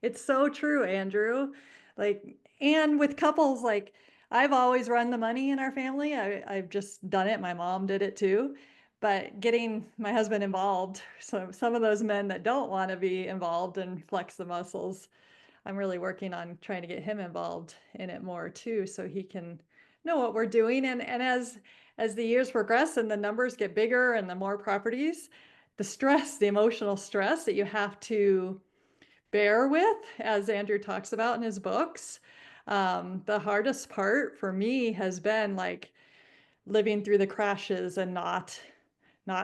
Speaker 1: it's so true, Andrew. Like, and with couples, like, I've always run the money in our family. I've just done it. My mom did it too. But getting my husband involved, so some of those men that don't want to be involved and flex the muscles, I'm really working on trying to get him involved in it more too, so he can know what we're doing. And as the years progress and the numbers get bigger and the more properties, the stress, the emotional stress that you have to bear with, as Andrew talks about in his books, the hardest part for me has been like living through the crashes and not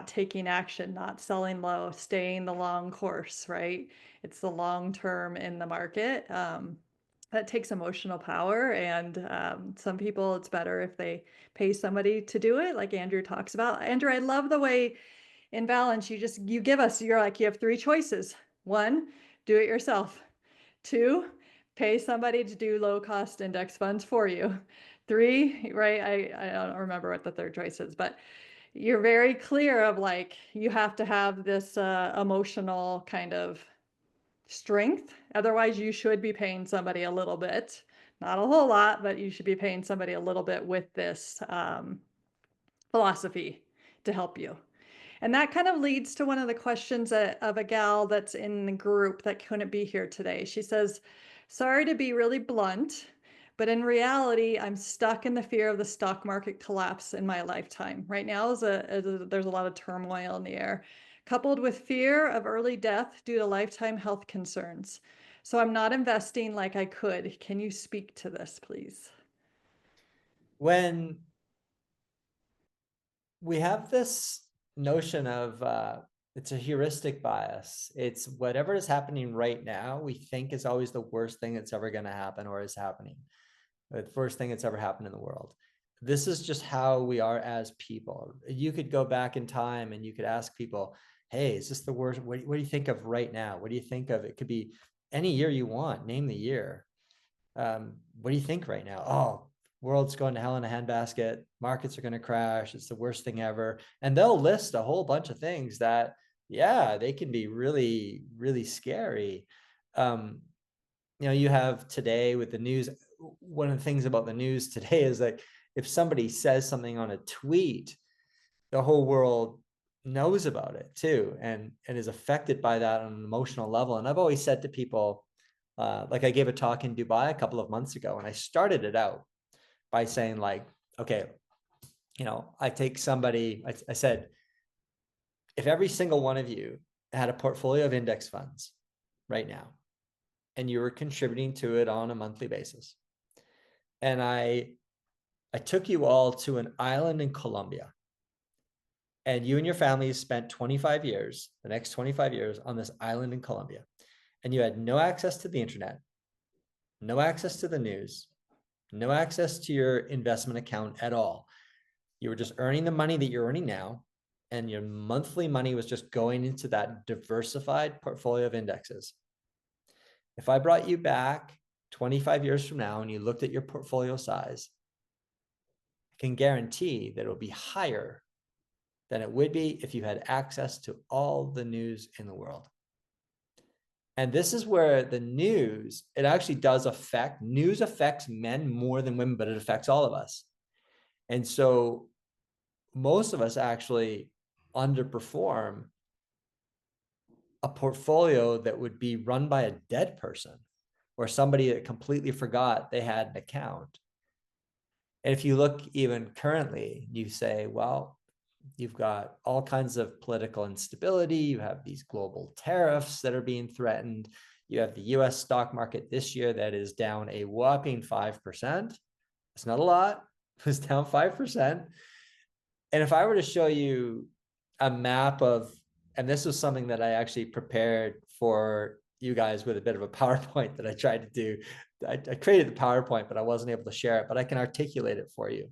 Speaker 1: taking action, not selling low, staying the long course, right? It's the long term in the market. That takes emotional power. And some people, it's better if they pay somebody to do it, like Andrew talks about. Andrew, I love the way in Balance, you give us, you're like, you have three choices. One, do it yourself. Two, pay somebody to do low cost index funds for you. Three, right? I don't remember what the third choice is, but you're very clear of like, you have to have this emotional kind of strength. Otherwise, you should be paying somebody a little bit, not a whole lot, but you should be paying somebody a little bit with this philosophy to help you. And that kind of leads to one of the questions of a gal that's in the group that couldn't be here today. She says, sorry to be really blunt, but in reality, I'm stuck in the fear of the stock market collapse in my lifetime. Right now, there's a lot of turmoil in the air, coupled with fear of early death due to lifetime health concerns. So I'm not investing like I could. Can you speak to this, please?
Speaker 2: When we have this notion of it's a heuristic bias. It's whatever is happening right now, we think is always the worst thing that's ever going to happen or is happening. The first thing that's ever happened in the world. This is just how we are as people. You could go back in time and you could ask people, hey, is this the worst? What do you think of right now? What do you think of? It could be any year you want, name the year. What do you think right now? Oh, world's going to hell in a handbasket. Markets are going to crash. It's the worst thing ever. And they'll list a whole bunch of things that, yeah, they can be really, really scary. You have today with the news, one of the things about the news today is that if somebody says something on a tweet, the whole world knows about it too, and is affected by that on an emotional level. And I've always said to people, like I gave a talk in Dubai a couple of months ago, and I started it out by saying like, okay, I take somebody, I said, if every single one of you had a portfolio of index funds right now, and you were contributing to it on a monthly basis, and I took you all to an island in Colombia, and you and your families spent 25 years, the next 25 years on this island in Colombia, and you had no access to the internet, no access to the news, no access to your investment account at all. You were just earning the money that you're earning now, and your monthly money was just going into that diversified portfolio of indexes. If I brought you back 25 years from now and you looked at your portfolio size, I can guarantee that it'll be higher than it would be if you had access to all the news in the world. And this is where the news, it actually does affect, news affects men more than women, but it affects all of us. And so most of us actually underperform a portfolio that would be run by a dead person or somebody that completely forgot they had an account. And if you look even currently, you say, well, you've got all kinds of political instability. You have these global tariffs that are being threatened. You have the US stock market this year that is down a whopping 5%. It's not a lot. It's down 5%. And if I were to show you a map of, and this was something that I actually prepared for you guys with a bit of a PowerPoint that I tried to do. I created the PowerPoint, but I wasn't able to share it, but I can articulate it for you.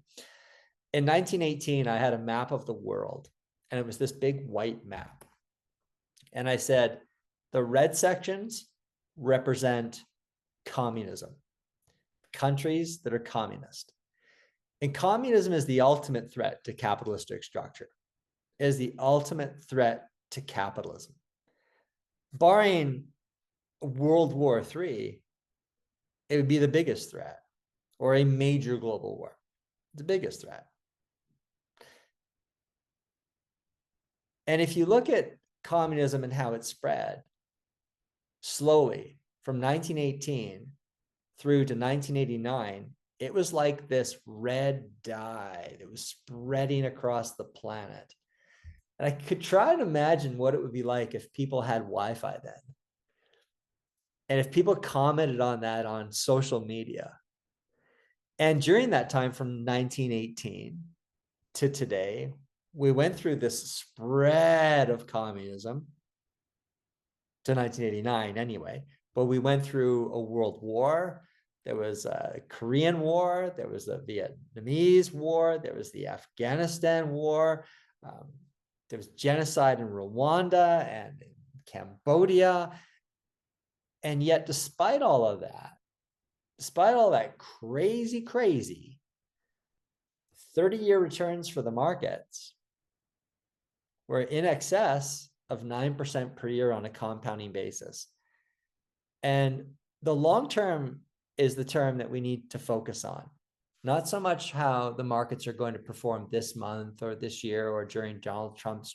Speaker 2: In 1918, I had a map of the world, and it was this big white map. And I said, the red sections represent communism, countries that are communist. And communism is the ultimate threat to capitalistic structure, is the ultimate threat to capitalism. Barring World War III, it would be the biggest threat, or a major global war, the biggest threat. And if you look at communism and how it spread slowly from 1918 through to 1989, it was like this red dye that was spreading across the planet. And I could try to imagine what it would be like if people had Wi-Fi then. And if people commented on that on social media. And during that time from 1918 to today, we went through this spread of communism to 1989 anyway, but we went through a world war. There was a Korean War, there was the Vietnamese War, there was the Afghanistan War, there was genocide in Rwanda and in Cambodia. And yet, despite all that crazy 30-year returns for the markets were in excess of 9% per year on a compounding basis. And the long term is the term that we need to focus on. Not so much how the markets are going to perform this month or this year or during Donald Trump's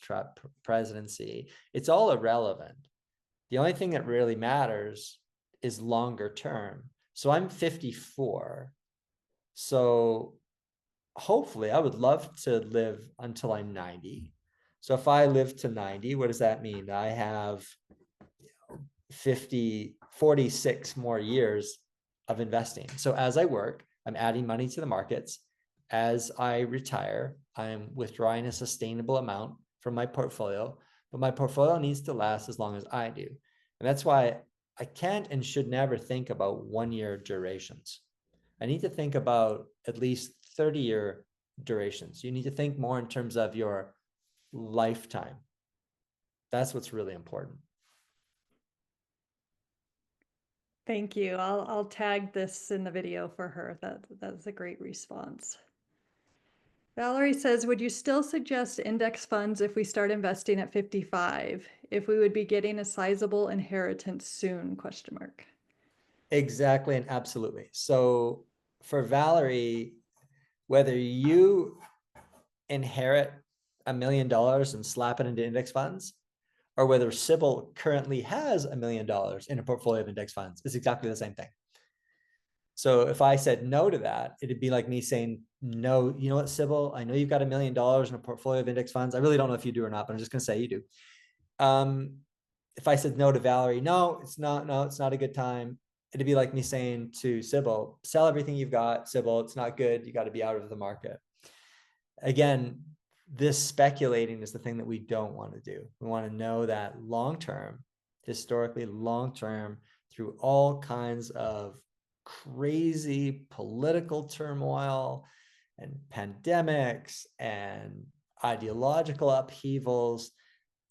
Speaker 2: presidency. It's all irrelevant. The only thing that really matters is longer term. So I'm 54. So hopefully I would love to live until I'm 90. So if I live to 90, what does that mean? I have 46 more years of investing. So as I work, I'm adding money to the markets. As I retire, I'm withdrawing a sustainable amount from my portfolio, but my portfolio needs to last as long as I do. And that's why I can't and should never think about 1-year durations. I need to think about at least 30-year durations. You need to think more in terms of your lifetime. That's what's really important.
Speaker 1: Thank you. I'll tag this in the video for her. That's a great response. Valerie says, would you still suggest index funds if we start investing at 55? If we would be getting a sizable inheritance soon? ?
Speaker 2: Exactly and absolutely. So for Valerie, whether you inherit $1 million and slap it into index funds, or whether Sybil currently has $1 million in a portfolio of index funds, it's exactly the same thing. So if I said no to that, it'd be like me saying, no, you know what, Sybil, I know you've got $1 million in a portfolio of index funds. I really don't know if you do or not, but I'm just going to say you do. If I said no to Valerie, no, it's not a good time. It'd be like me saying to Sybil, sell everything you've got, Sybil, it's not good. You got to be out of the market. Again, this speculating is the thing that we don't want to do. We want to know that long-term, historically long-term, through all kinds of crazy political turmoil and pandemics and ideological upheavals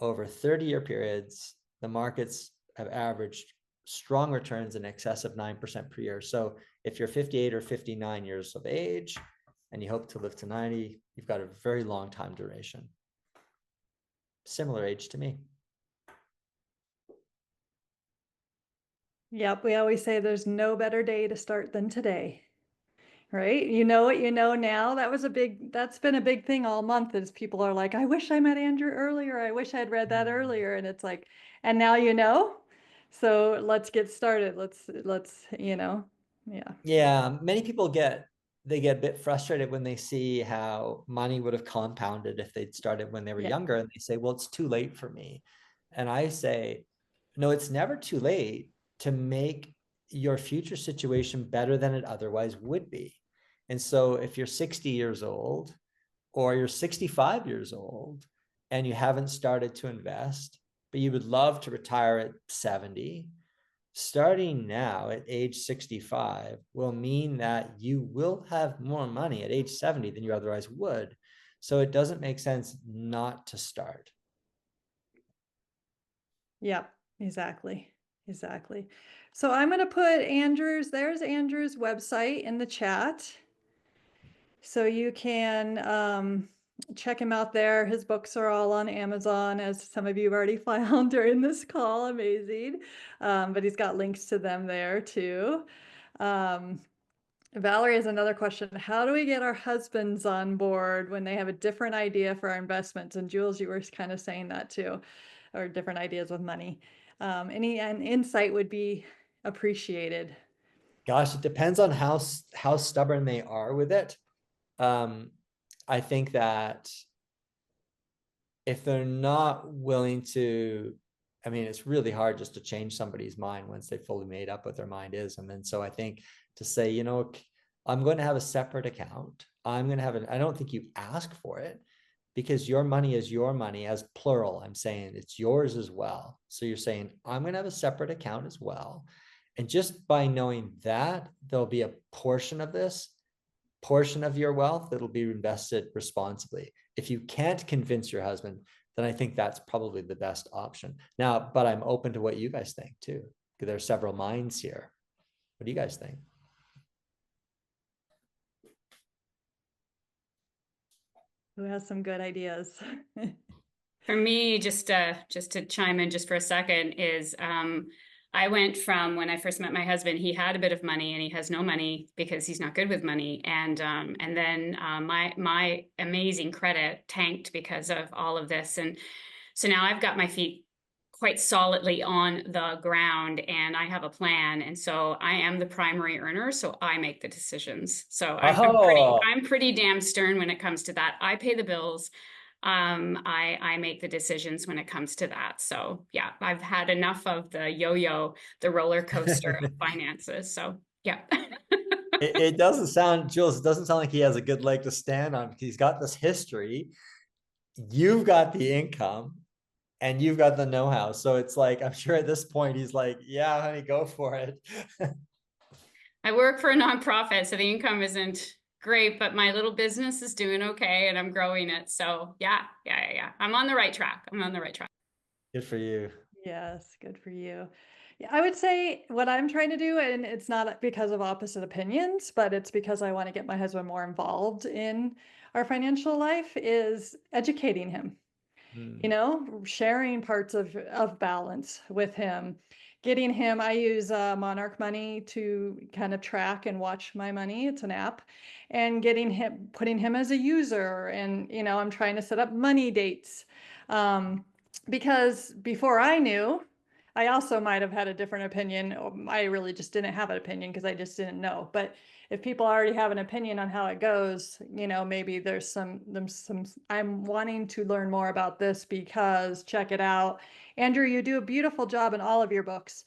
Speaker 2: over 30-year periods, the markets have averaged strong returns in excess of 9% per year. So if you're 58 or 59 years of age and you hope to live to 90, you've got a very long time duration. Similar age to me.
Speaker 1: Yep, we always say there's no better day to start than today. Right? You know what you know now. That's been a big thing all month is people are like, I wish I met Andrew earlier. I wish I'd read that earlier. And it's like, and now you know. So let's get started. Let's, yeah.
Speaker 2: Yeah, many people get a bit frustrated when they see how money would have compounded if they'd started when they were younger, and they say, well, it's too late for me. And I say, no, it's never too late to make your future situation better than it otherwise would be. And so if you're 60 years old or you're 65 years old and you haven't started to invest, but you would love to retire at 70, starting now at age 65 will mean that you will have more money at age 70 than you otherwise would. So it doesn't make sense not to start.
Speaker 1: Yep, exactly. So I'm going to put there's Andrew's website in the chat. So you can check him out there. His books are all on Amazon, as some of you have already found during this call. Amazing. But he's got links to them there too. Valerie has another question. How do we get our husbands on board when they have a different idea for our investments? And Jules, you were kind of saying that too, or different ideas with money. An insight would be appreciated.
Speaker 2: Gosh, it depends on how stubborn they are with it. I think that if they're not willing to, I mean, it's really hard just to change somebody's mind once they fully made up what their mind is. And then so I think to say, you know, I'm going to have a separate account. I'm going to have I don't think you ask for it, because your money is your money, as plural. I'm saying it's yours as well. So you're saying, I'm going to have a separate account as well. And just by knowing that, there'll be a portion of your wealth that'll be invested responsibly. If you can't convince your husband, then I think that's probably the best option. Now, but I'm open to what you guys think too, because there are several minds here. What do you guys think?
Speaker 1: Who has some good ideas?
Speaker 4: For me, just to chime in just for a second, is I went from when I first met my husband, he had a bit of money and he has no money because he's not good with money. And then my amazing credit tanked because of all of this. And so now I've got my feet quite solidly on the ground and I have a plan. And so I am the primary earner, so I make the decisions. So I'm pretty damn stern when it comes to that. I pay the bills. I make the decisions when it comes to that. So yeah, I've had enough of the yo-yo, the roller coaster of finances. So yeah.
Speaker 2: It doesn't sound, Jules, it doesn't sound like he has a good leg to stand on. He's got this history. You've got the income and you've got the know-how. So it's like, I'm sure at this point he's like, yeah, honey, go for it.
Speaker 4: I work for a nonprofit, so the income isn't great, but my little business is doing okay and I'm growing it. So yeah. I'm on the right track.
Speaker 2: Good for you.
Speaker 1: Yes, good for you. Yeah, I would say what I'm trying to do, and it's not because of opposite opinions, but it's because I want to get my husband more involved in our financial life, is educating him. You know, sharing parts of balance with him, getting him. I use Monarch Money to kind of track and watch my money. It's an app, and putting him as a user. And you know, I'm trying to set up money dates, because before I knew, I also might have had a different opinion. I really just didn't have an opinion because I just didn't know. But if people already have an opinion on how it goes, you know, maybe there's some, I'm wanting to learn more about this because check it out. Andrew, you do a beautiful job in all of your books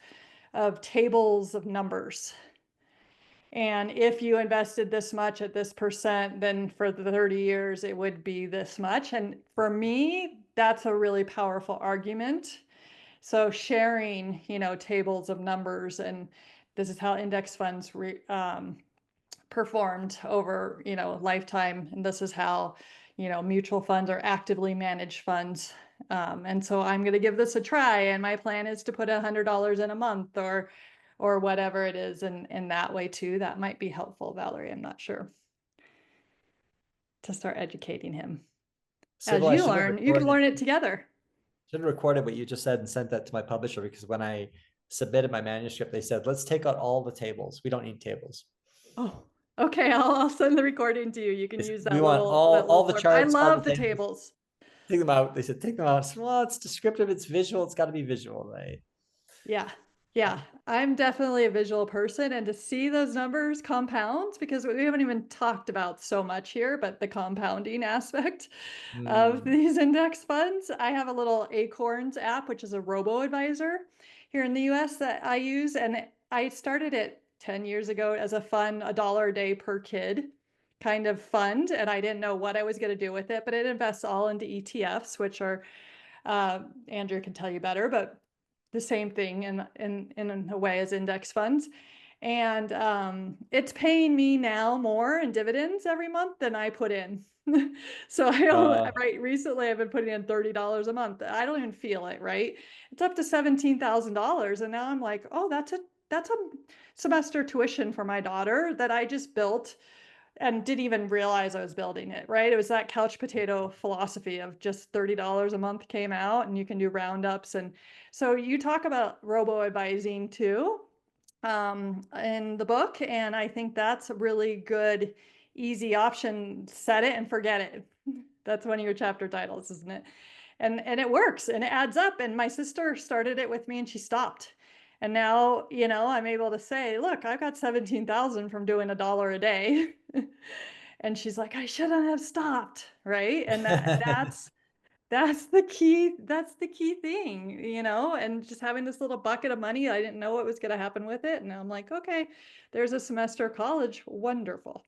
Speaker 1: of tables of numbers. And if you invested this much at this percent, then for the 30 years, it would be this much. And for me, that's a really powerful argument. So sharing, you know, tables of numbers, and this is how index funds performed over, you know, lifetime. And this is how, you know, mutual funds are actively managed funds. And so I'm going to give this a try. And my plan is to put $100 in a month or whatever it is. And in that way too, that might be helpful, Valerie. I'm not sure. To start educating him.
Speaker 2: Sybil,
Speaker 1: As you learn, you can learn it together.
Speaker 2: Should have recorded what you just said and sent that to my publisher, because when I submitted my manuscript, they said, let's take out all the tables. We don't need tables.
Speaker 1: Oh, okay. I'll send the recording to you. You can use that.
Speaker 2: We want all the charts.
Speaker 1: I love the tables.
Speaker 2: Take them out. They said, take them out. Well, it's descriptive. It's visual. It's got to be visual, right?
Speaker 1: Yeah. Yeah. I'm definitely a visual person, and to see those numbers compound, because we haven't even talked about so much here, but the compounding aspect of these index funds. I have a little Acorns app, which is a robo-advisor here in the US that I use. And I started it 10 years ago as a fun, $1 a day per kid kind of fund. And I didn't know what I was going to do with it, but it invests all into ETFs, which are, Andrew can tell you better, but the same thing in a way as index funds. And it's paying me now more in dividends every month than I put in. So recently I've been putting in $30 a month. I don't even feel it, right? It's up to $17,000. And now I'm like, oh, that's a semester tuition for my daughter that I just built and didn't even realize I was building it, right? It was that couch potato philosophy of just $30 a month came out and you can do roundups. And so you talk about robo advising too, in the book. And I think that's a really good, easy option. Set it and forget it. That's one of your chapter titles, isn't it? And it works and it adds up. And my sister started it with me and she stopped. And now, I'm able to say, look, I've got 17,000 from doing $1 a day. And she's like, I shouldn't have stopped. Right. And that's the key thing, and just having this little bucket of money. I didn't know what was going to happen with it. And I'm like, okay, there's a semester of college. Wonderful.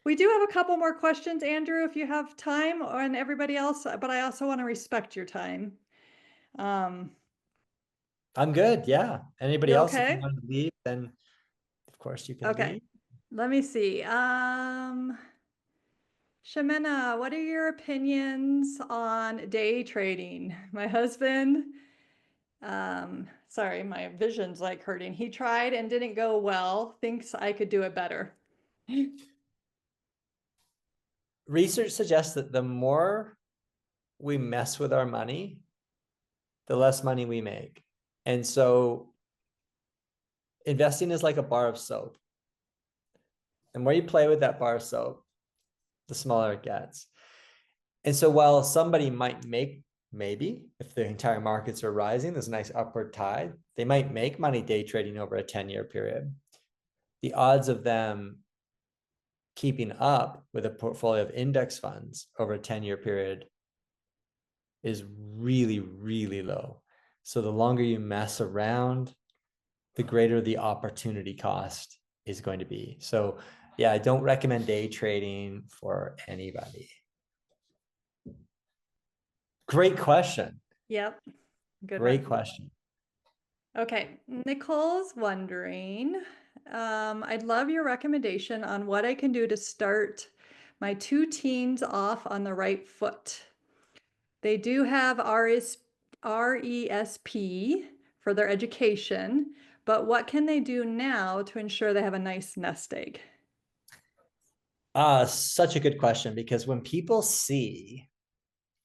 Speaker 1: We do have a couple more questions, Andrew, if you have time, and everybody else, but I also want to respect your time.
Speaker 2: I'm good. Yeah. Anybody
Speaker 1: You
Speaker 2: else, if
Speaker 1: okay?
Speaker 2: you want to leave, then of course you can
Speaker 1: Okay.
Speaker 2: leave.
Speaker 1: Let me see. Shamina, what are your opinions on day trading? My husband, sorry, my vision's like hurting. He tried and didn't go well, thinks I could do it better.
Speaker 2: Research suggests that the more we mess with our money, the less money we make. And so investing is like a bar of soap. The more you play with that bar of soap, the smaller it gets. And so while somebody might make, maybe if the entire markets are rising, there's a nice upward tide, they might make money day trading over a 10-year period. The odds of them keeping up with a portfolio of index funds over a 10-year period is really, really low. So the longer you mess around, the greater the opportunity cost is going to be. So yeah, I don't recommend day trading for anybody. Great question.
Speaker 1: Yep. Good
Speaker 2: Great
Speaker 1: one.
Speaker 2: question.
Speaker 1: Okay, Nicole's wondering, I'd love your recommendation on what I can do to start my 2 teens off on the right foot. They do have RESP for their education, but what can they do now to ensure they have a nice nest egg?
Speaker 2: Such a good question, because when people see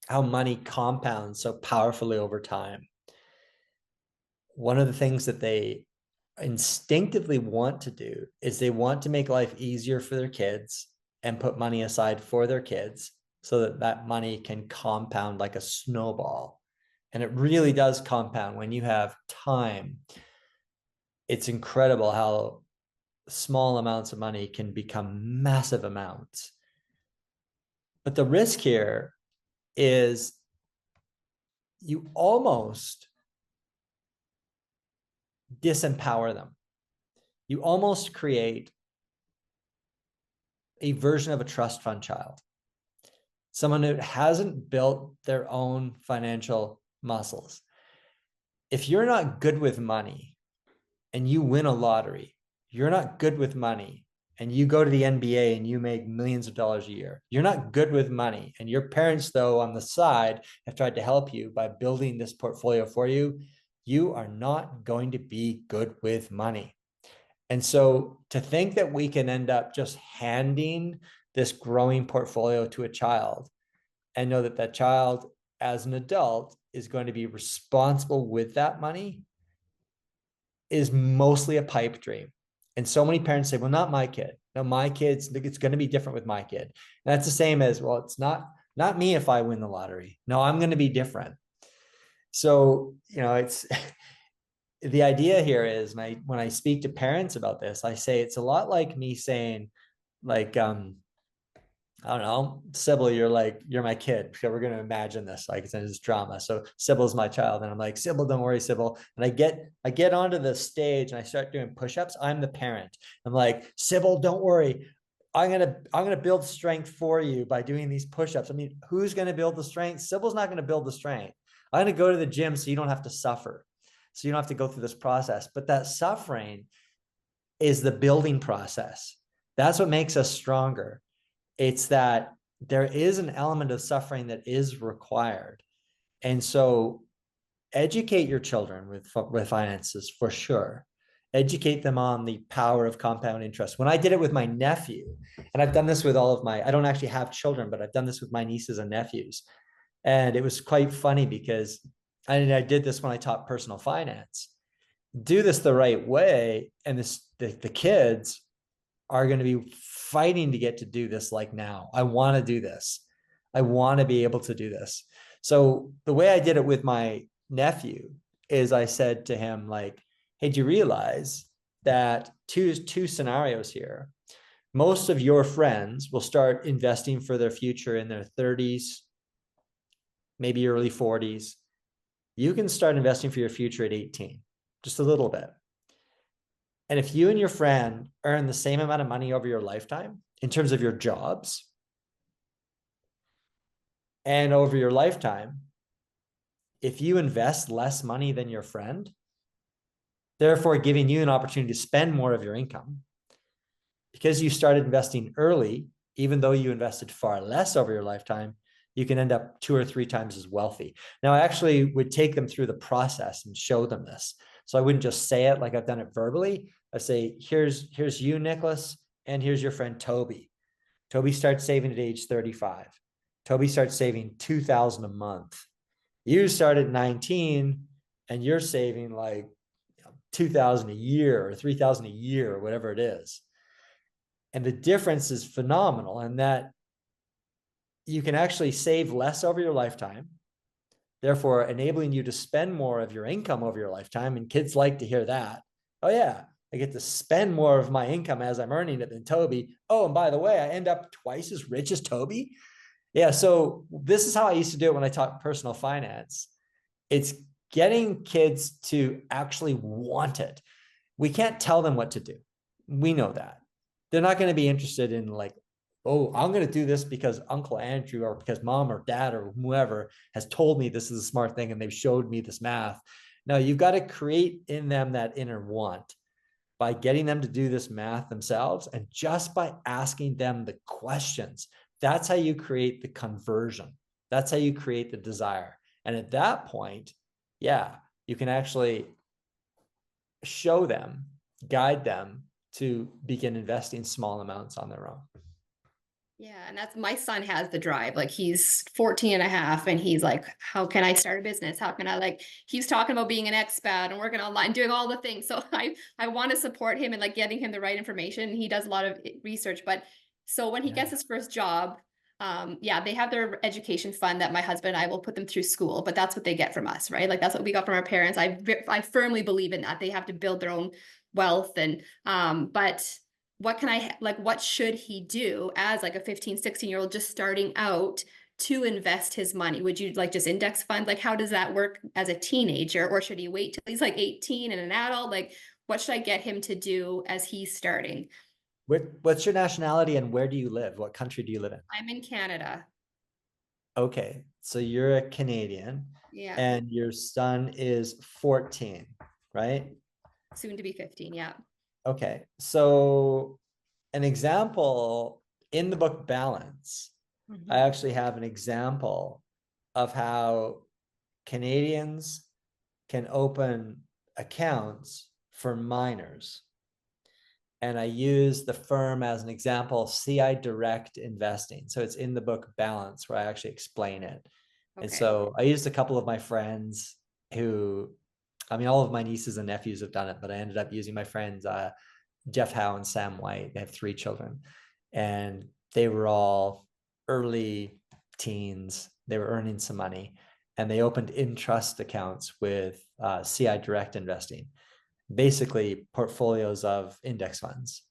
Speaker 2: how money compounds so powerfully over time, one of the things that they instinctively want to do is they want to make life easier for their kids and put money aside for their kids so that that money can compound like a snowball. And it really does compound when you have time. It's incredible how small amounts of money can become massive amounts. But the risk here is you almost disempower them. You almost create a version of a trust fund child, someone who hasn't built their own financial muscles. If you're not good with money and you win a lottery, you're not good with money and you go to the NBA and you make millions of dollars a year, you're not good with money, and your parents, though, on the side have tried to help you by building this portfolio for you, you are not going to be good with money. And so to think that we can end up just handing this growing portfolio to a child and know that that child as an adult is going to be responsible with that money is mostly a pipe dream. And so many parents say, well, not my kid. No, my kids, it's going to be different with my kid. And that's the same as, well, it's not me if I win the lottery. No, I'm going to be different. So, it's the idea here is when I speak to parents about this, I say it's a lot like me saying, like, I don't know, Sybil, you're my kid. So we're going to imagine this, like it's this drama. So Sybil's my child. And I'm like, Sybil, don't worry, Sybil. And I get onto the stage and I start doing push-ups. I'm the parent. I'm like, Sybil, don't worry. I'm gonna build strength for you by doing these push-ups. I mean, who's going to build the strength? Sybil's not going to build the strength. I'm going to go to the gym so you don't have to suffer. So you don't have to go through this process. But that suffering is the building process. That's what makes us stronger. It's that there is an element of suffering that is required. And so educate your children with finances for sure. educate them on the power of compound interest. When I did it with my nephew, and I've done this with all of I don't actually have children, but I've done this with my nieces and nephews. And it was quite funny because I did this when I taught personal finance. Do this the right way, and the kids are going to be fighting to get to do this like now. I want to do this. I want to be able to do this. So the way I did it with my nephew is I said to him, like, hey, do you realize that two scenarios here? Most of your friends will start investing for their future in their 30s, maybe early 40s. You can start investing for your future at 18, just a little bit. And if you and your friend earn the same amount of money over your lifetime in terms of your jobs, and over your lifetime, if you invest less money than your friend, therefore giving you an opportunity to spend more of your income, because you started investing early, even though you invested far less over your lifetime, you can end up 2 or 3 times as wealthy. Now, I actually would take them through the process and show them this. So I wouldn't just say it like I've done it verbally. I say, here's you, Nicholas, and here's your friend, Toby. Toby starts saving at age 35. Toby starts saving $2,000 a month. You start at 19 and you're saving like $2,000 a year or $3,000 a year or whatever it is. And the difference is phenomenal in that you can actually save less over your lifetime, therefore enabling you to spend more of your income over your lifetime. And kids like to hear that. Oh yeah, I get to spend more of my income as I'm earning it than Toby. Oh, and by the way, I end up twice as rich as Toby. Yeah, so this is how I used to do it when I taught personal finance. It's getting kids to actually want it. We can't tell them what to do. We know that. They're not going to be interested in like, oh, I'm going to do this because Uncle Andrew or because mom or dad or whoever has told me this is a smart thing and they've showed me this math. No, you've got to create in them that inner want by getting them to do this math themselves, and just by asking them the questions. That's how you create the conversion. That's how you create the desire. And at that point, yeah, you can actually show them, guide them to begin investing small amounts on their own.
Speaker 3: Yeah, and that's my son has the drive. Like he's 14 and a half and he's like, how can I start a business? How can I he's talking about being an expat and working online, doing all the things. So I want to support him and like getting him the right information. He does a lot of research, but so when he gets his first job, yeah, they have their education fund that my husband and I will put them through school, but that's what they get from us, right? Like that's what we got from our parents. I firmly believe in that. They have to build their own wealth and, but what can what should he do as like a 15, 16-year-old just starting out to invest his money? Would you like just index fund? Like, how does that work as a teenager? Or should he wait till he's like 18 and an adult? Like, what should I get him to do as he's starting?
Speaker 2: What's your nationality and where do you live? What country do you live in?
Speaker 3: I'm in Canada.
Speaker 2: Okay, so you're a Canadian.
Speaker 3: Yeah.
Speaker 2: And your son is 14, right?
Speaker 3: Soon to be 15, yeah.
Speaker 2: Okay, so an example in the book Balance, I actually have an example of how Canadians can open accounts for minors. And I use the firm as an example, CI Direct Investing. So it's in the book Balance where I actually explain it.
Speaker 3: Okay.
Speaker 2: And so I used a couple of my friends who, I mean, all of my nieces and nephews have done it, but I ended up using my friends, Jeff Howe and Sam White. They have 3 children and they were all early teens. They were earning some money and they opened in-trust accounts with CI Direct Investing, basically portfolios of index funds.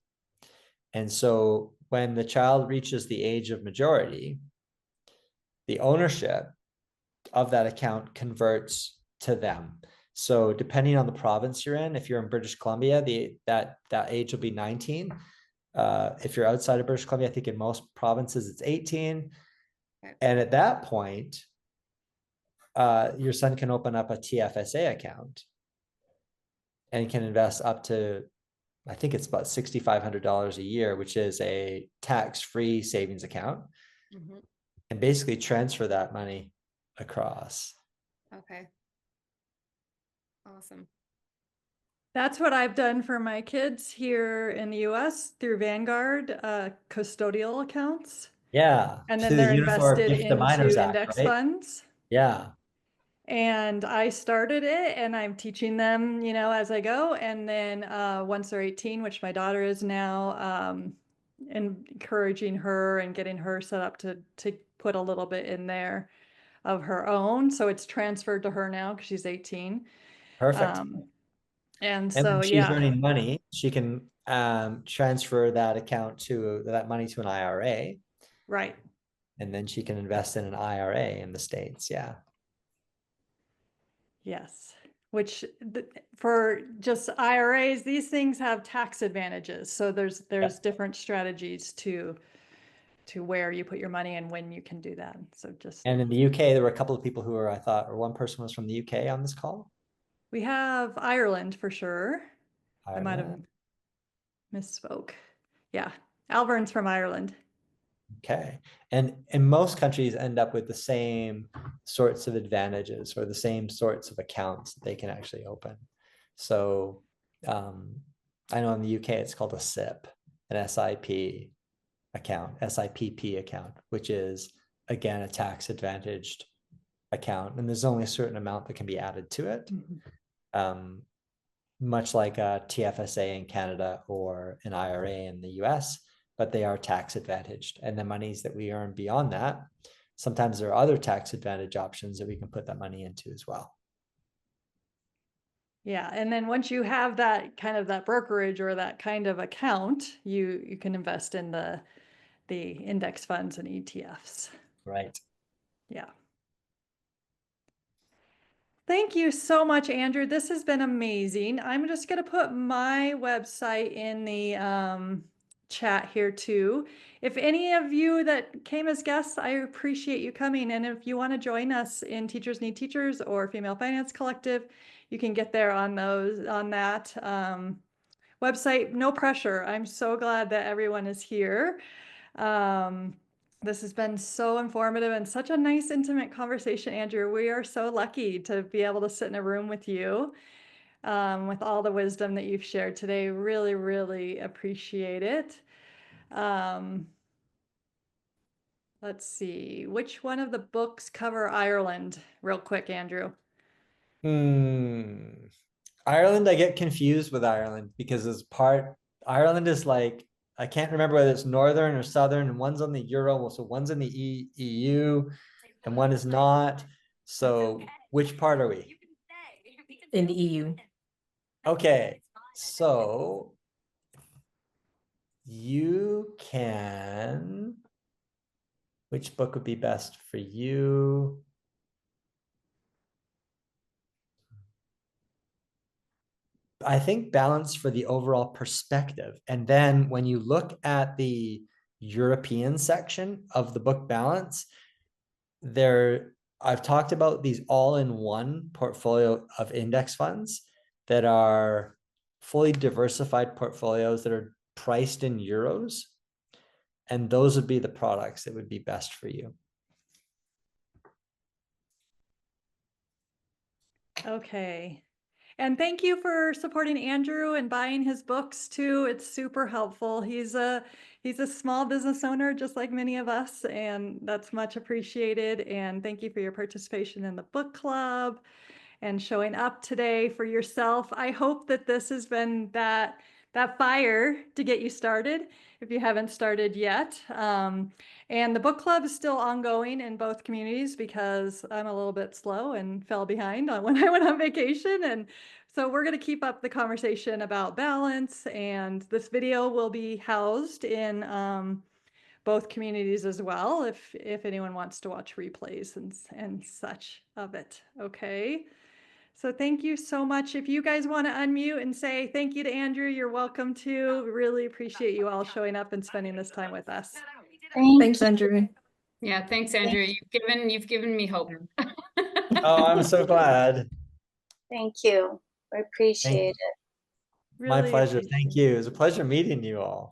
Speaker 2: And so when the child reaches the age of majority, the ownership of that account converts to them. So depending on the province you're in, if you're in British Columbia, that age will be 19. If you're outside of British Columbia, I think in most provinces it's 18. And at that point, your son can open up a TFSA account and can invest up to, I think it's about $6,500 a year, which is a tax-free savings account, and basically transfer that money across.
Speaker 3: Okay. Awesome.
Speaker 1: That's what I've done for my kids here in the US through Vanguard, custodial accounts.
Speaker 2: Yeah.
Speaker 1: And
Speaker 2: To
Speaker 1: then
Speaker 2: the
Speaker 1: they're
Speaker 2: Uniform
Speaker 1: invested
Speaker 2: Gift to Minors
Speaker 1: into
Speaker 2: Act,
Speaker 1: index
Speaker 2: right?
Speaker 1: funds.
Speaker 2: Yeah.
Speaker 1: And I started it and I'm teaching them, as I go. And then once they're 18, which my daughter is now, encouraging her and getting her set up to put a little bit in there of her own. So it's transferred to her now because she's 18.
Speaker 2: Perfect.
Speaker 1: And
Speaker 2: And
Speaker 1: so,
Speaker 2: when she's
Speaker 1: yeah,
Speaker 2: earning money, she can transfer that money to an IRA,
Speaker 1: right.
Speaker 2: and then she can invest in an IRA in the States. Yeah.
Speaker 1: Yes. Which for just IRAs, these things have tax advantages. So there's different strategies to where you put your money and when you can do that. So just
Speaker 2: And in the UK, there were a couple of people who were, I thought, or one person was from the UK on this call.
Speaker 1: we have Ireland for sure. I might have
Speaker 2: Ireland.
Speaker 1: misspoke. Yeah, Alvern's from Ireland.
Speaker 2: Okay. And most countries end up with the same sorts of advantages or the same sorts of accounts that they can actually open. So I know in the UK, it's called a SIP, an SIP account, SIPP account, which is, again, a tax advantaged account. And there's only a certain amount that can be added to it. Much like a TFSA in Canada or an IRA in the US, but they are tax advantaged. And the monies that we earn beyond that, sometimes there are other tax advantage options that we can put that money into as well.
Speaker 1: Yeah, and then once you have that kind of that brokerage or that kind of account, you can invest in the index funds and ETFs.
Speaker 2: Right.
Speaker 1: Yeah. Thank you so much, Andrew. This has been amazing. I'm just going to put my website in the chat here too. If any of you that came as guests, I appreciate you coming. And if you want to join us in Teachers Need Teachers or Female Finance Collective, you can get there on that website. No pressure. I'm so glad that everyone is here. This has been so informative and such a nice, intimate conversation, Andrew. We are so lucky to be able to sit in a room with you with all the wisdom that you've shared today. Really, really appreciate it. Let's see. Which one of the books cover Ireland? Real quick, Andrew.
Speaker 2: Ireland, I get confused with Ireland because Ireland is like, I can't remember whether it's northern or southern, and one's on the Euro, so one's in the EU, and one is not. So which part are we?
Speaker 7: In the EU.
Speaker 2: Okay, so you can, which book would be best for you? I think balance for the overall perspective. And then when you look at the European section of the book Balance, I've talked about these all-in-one portfolio of index funds that are fully diversified portfolios that are priced in euros. And those would be the products that would be best for you.
Speaker 1: Okay. And thank you for supporting Andrew and buying his books too. It's super helpful. He's a small business owner just like many of us, and that's much appreciated. And thank you for your participation in the book club and showing up today for yourself. I hope that this has been that fire to get you started if you haven't started yet. And the book club is still ongoing in both communities because I'm a little bit slow and fell behind when I went on vacation. And so we're going to keep up the conversation about balance, and this video will be housed in both communities as well if anyone wants to watch replays and such of it. Okay. So thank you so much. If you guys want to unmute and say thank you to Andrew, you're welcome to. Really appreciate you all showing up and spending this time with us.
Speaker 7: Thanks, Andrew.
Speaker 4: Yeah, thanks, Andrew. You've given me hope.
Speaker 2: Oh, I'm so glad.
Speaker 5: Thank you. I appreciate it.
Speaker 2: My
Speaker 1: Really
Speaker 2: pleasure.
Speaker 1: appreciate
Speaker 2: Thank you. It was a pleasure meeting you all.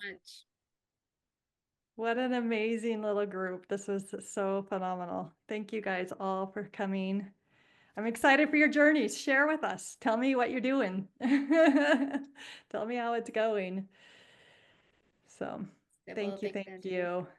Speaker 1: What an amazing little group. This was so phenomenal. Thank you guys all for coming. I'm excited for your journeys. Share with us. Tell me what you're doing. Tell me how it's going. So
Speaker 3: Yeah, well,
Speaker 1: thank you.
Speaker 3: thanks,
Speaker 1: Thank
Speaker 3: Andrew.
Speaker 1: you.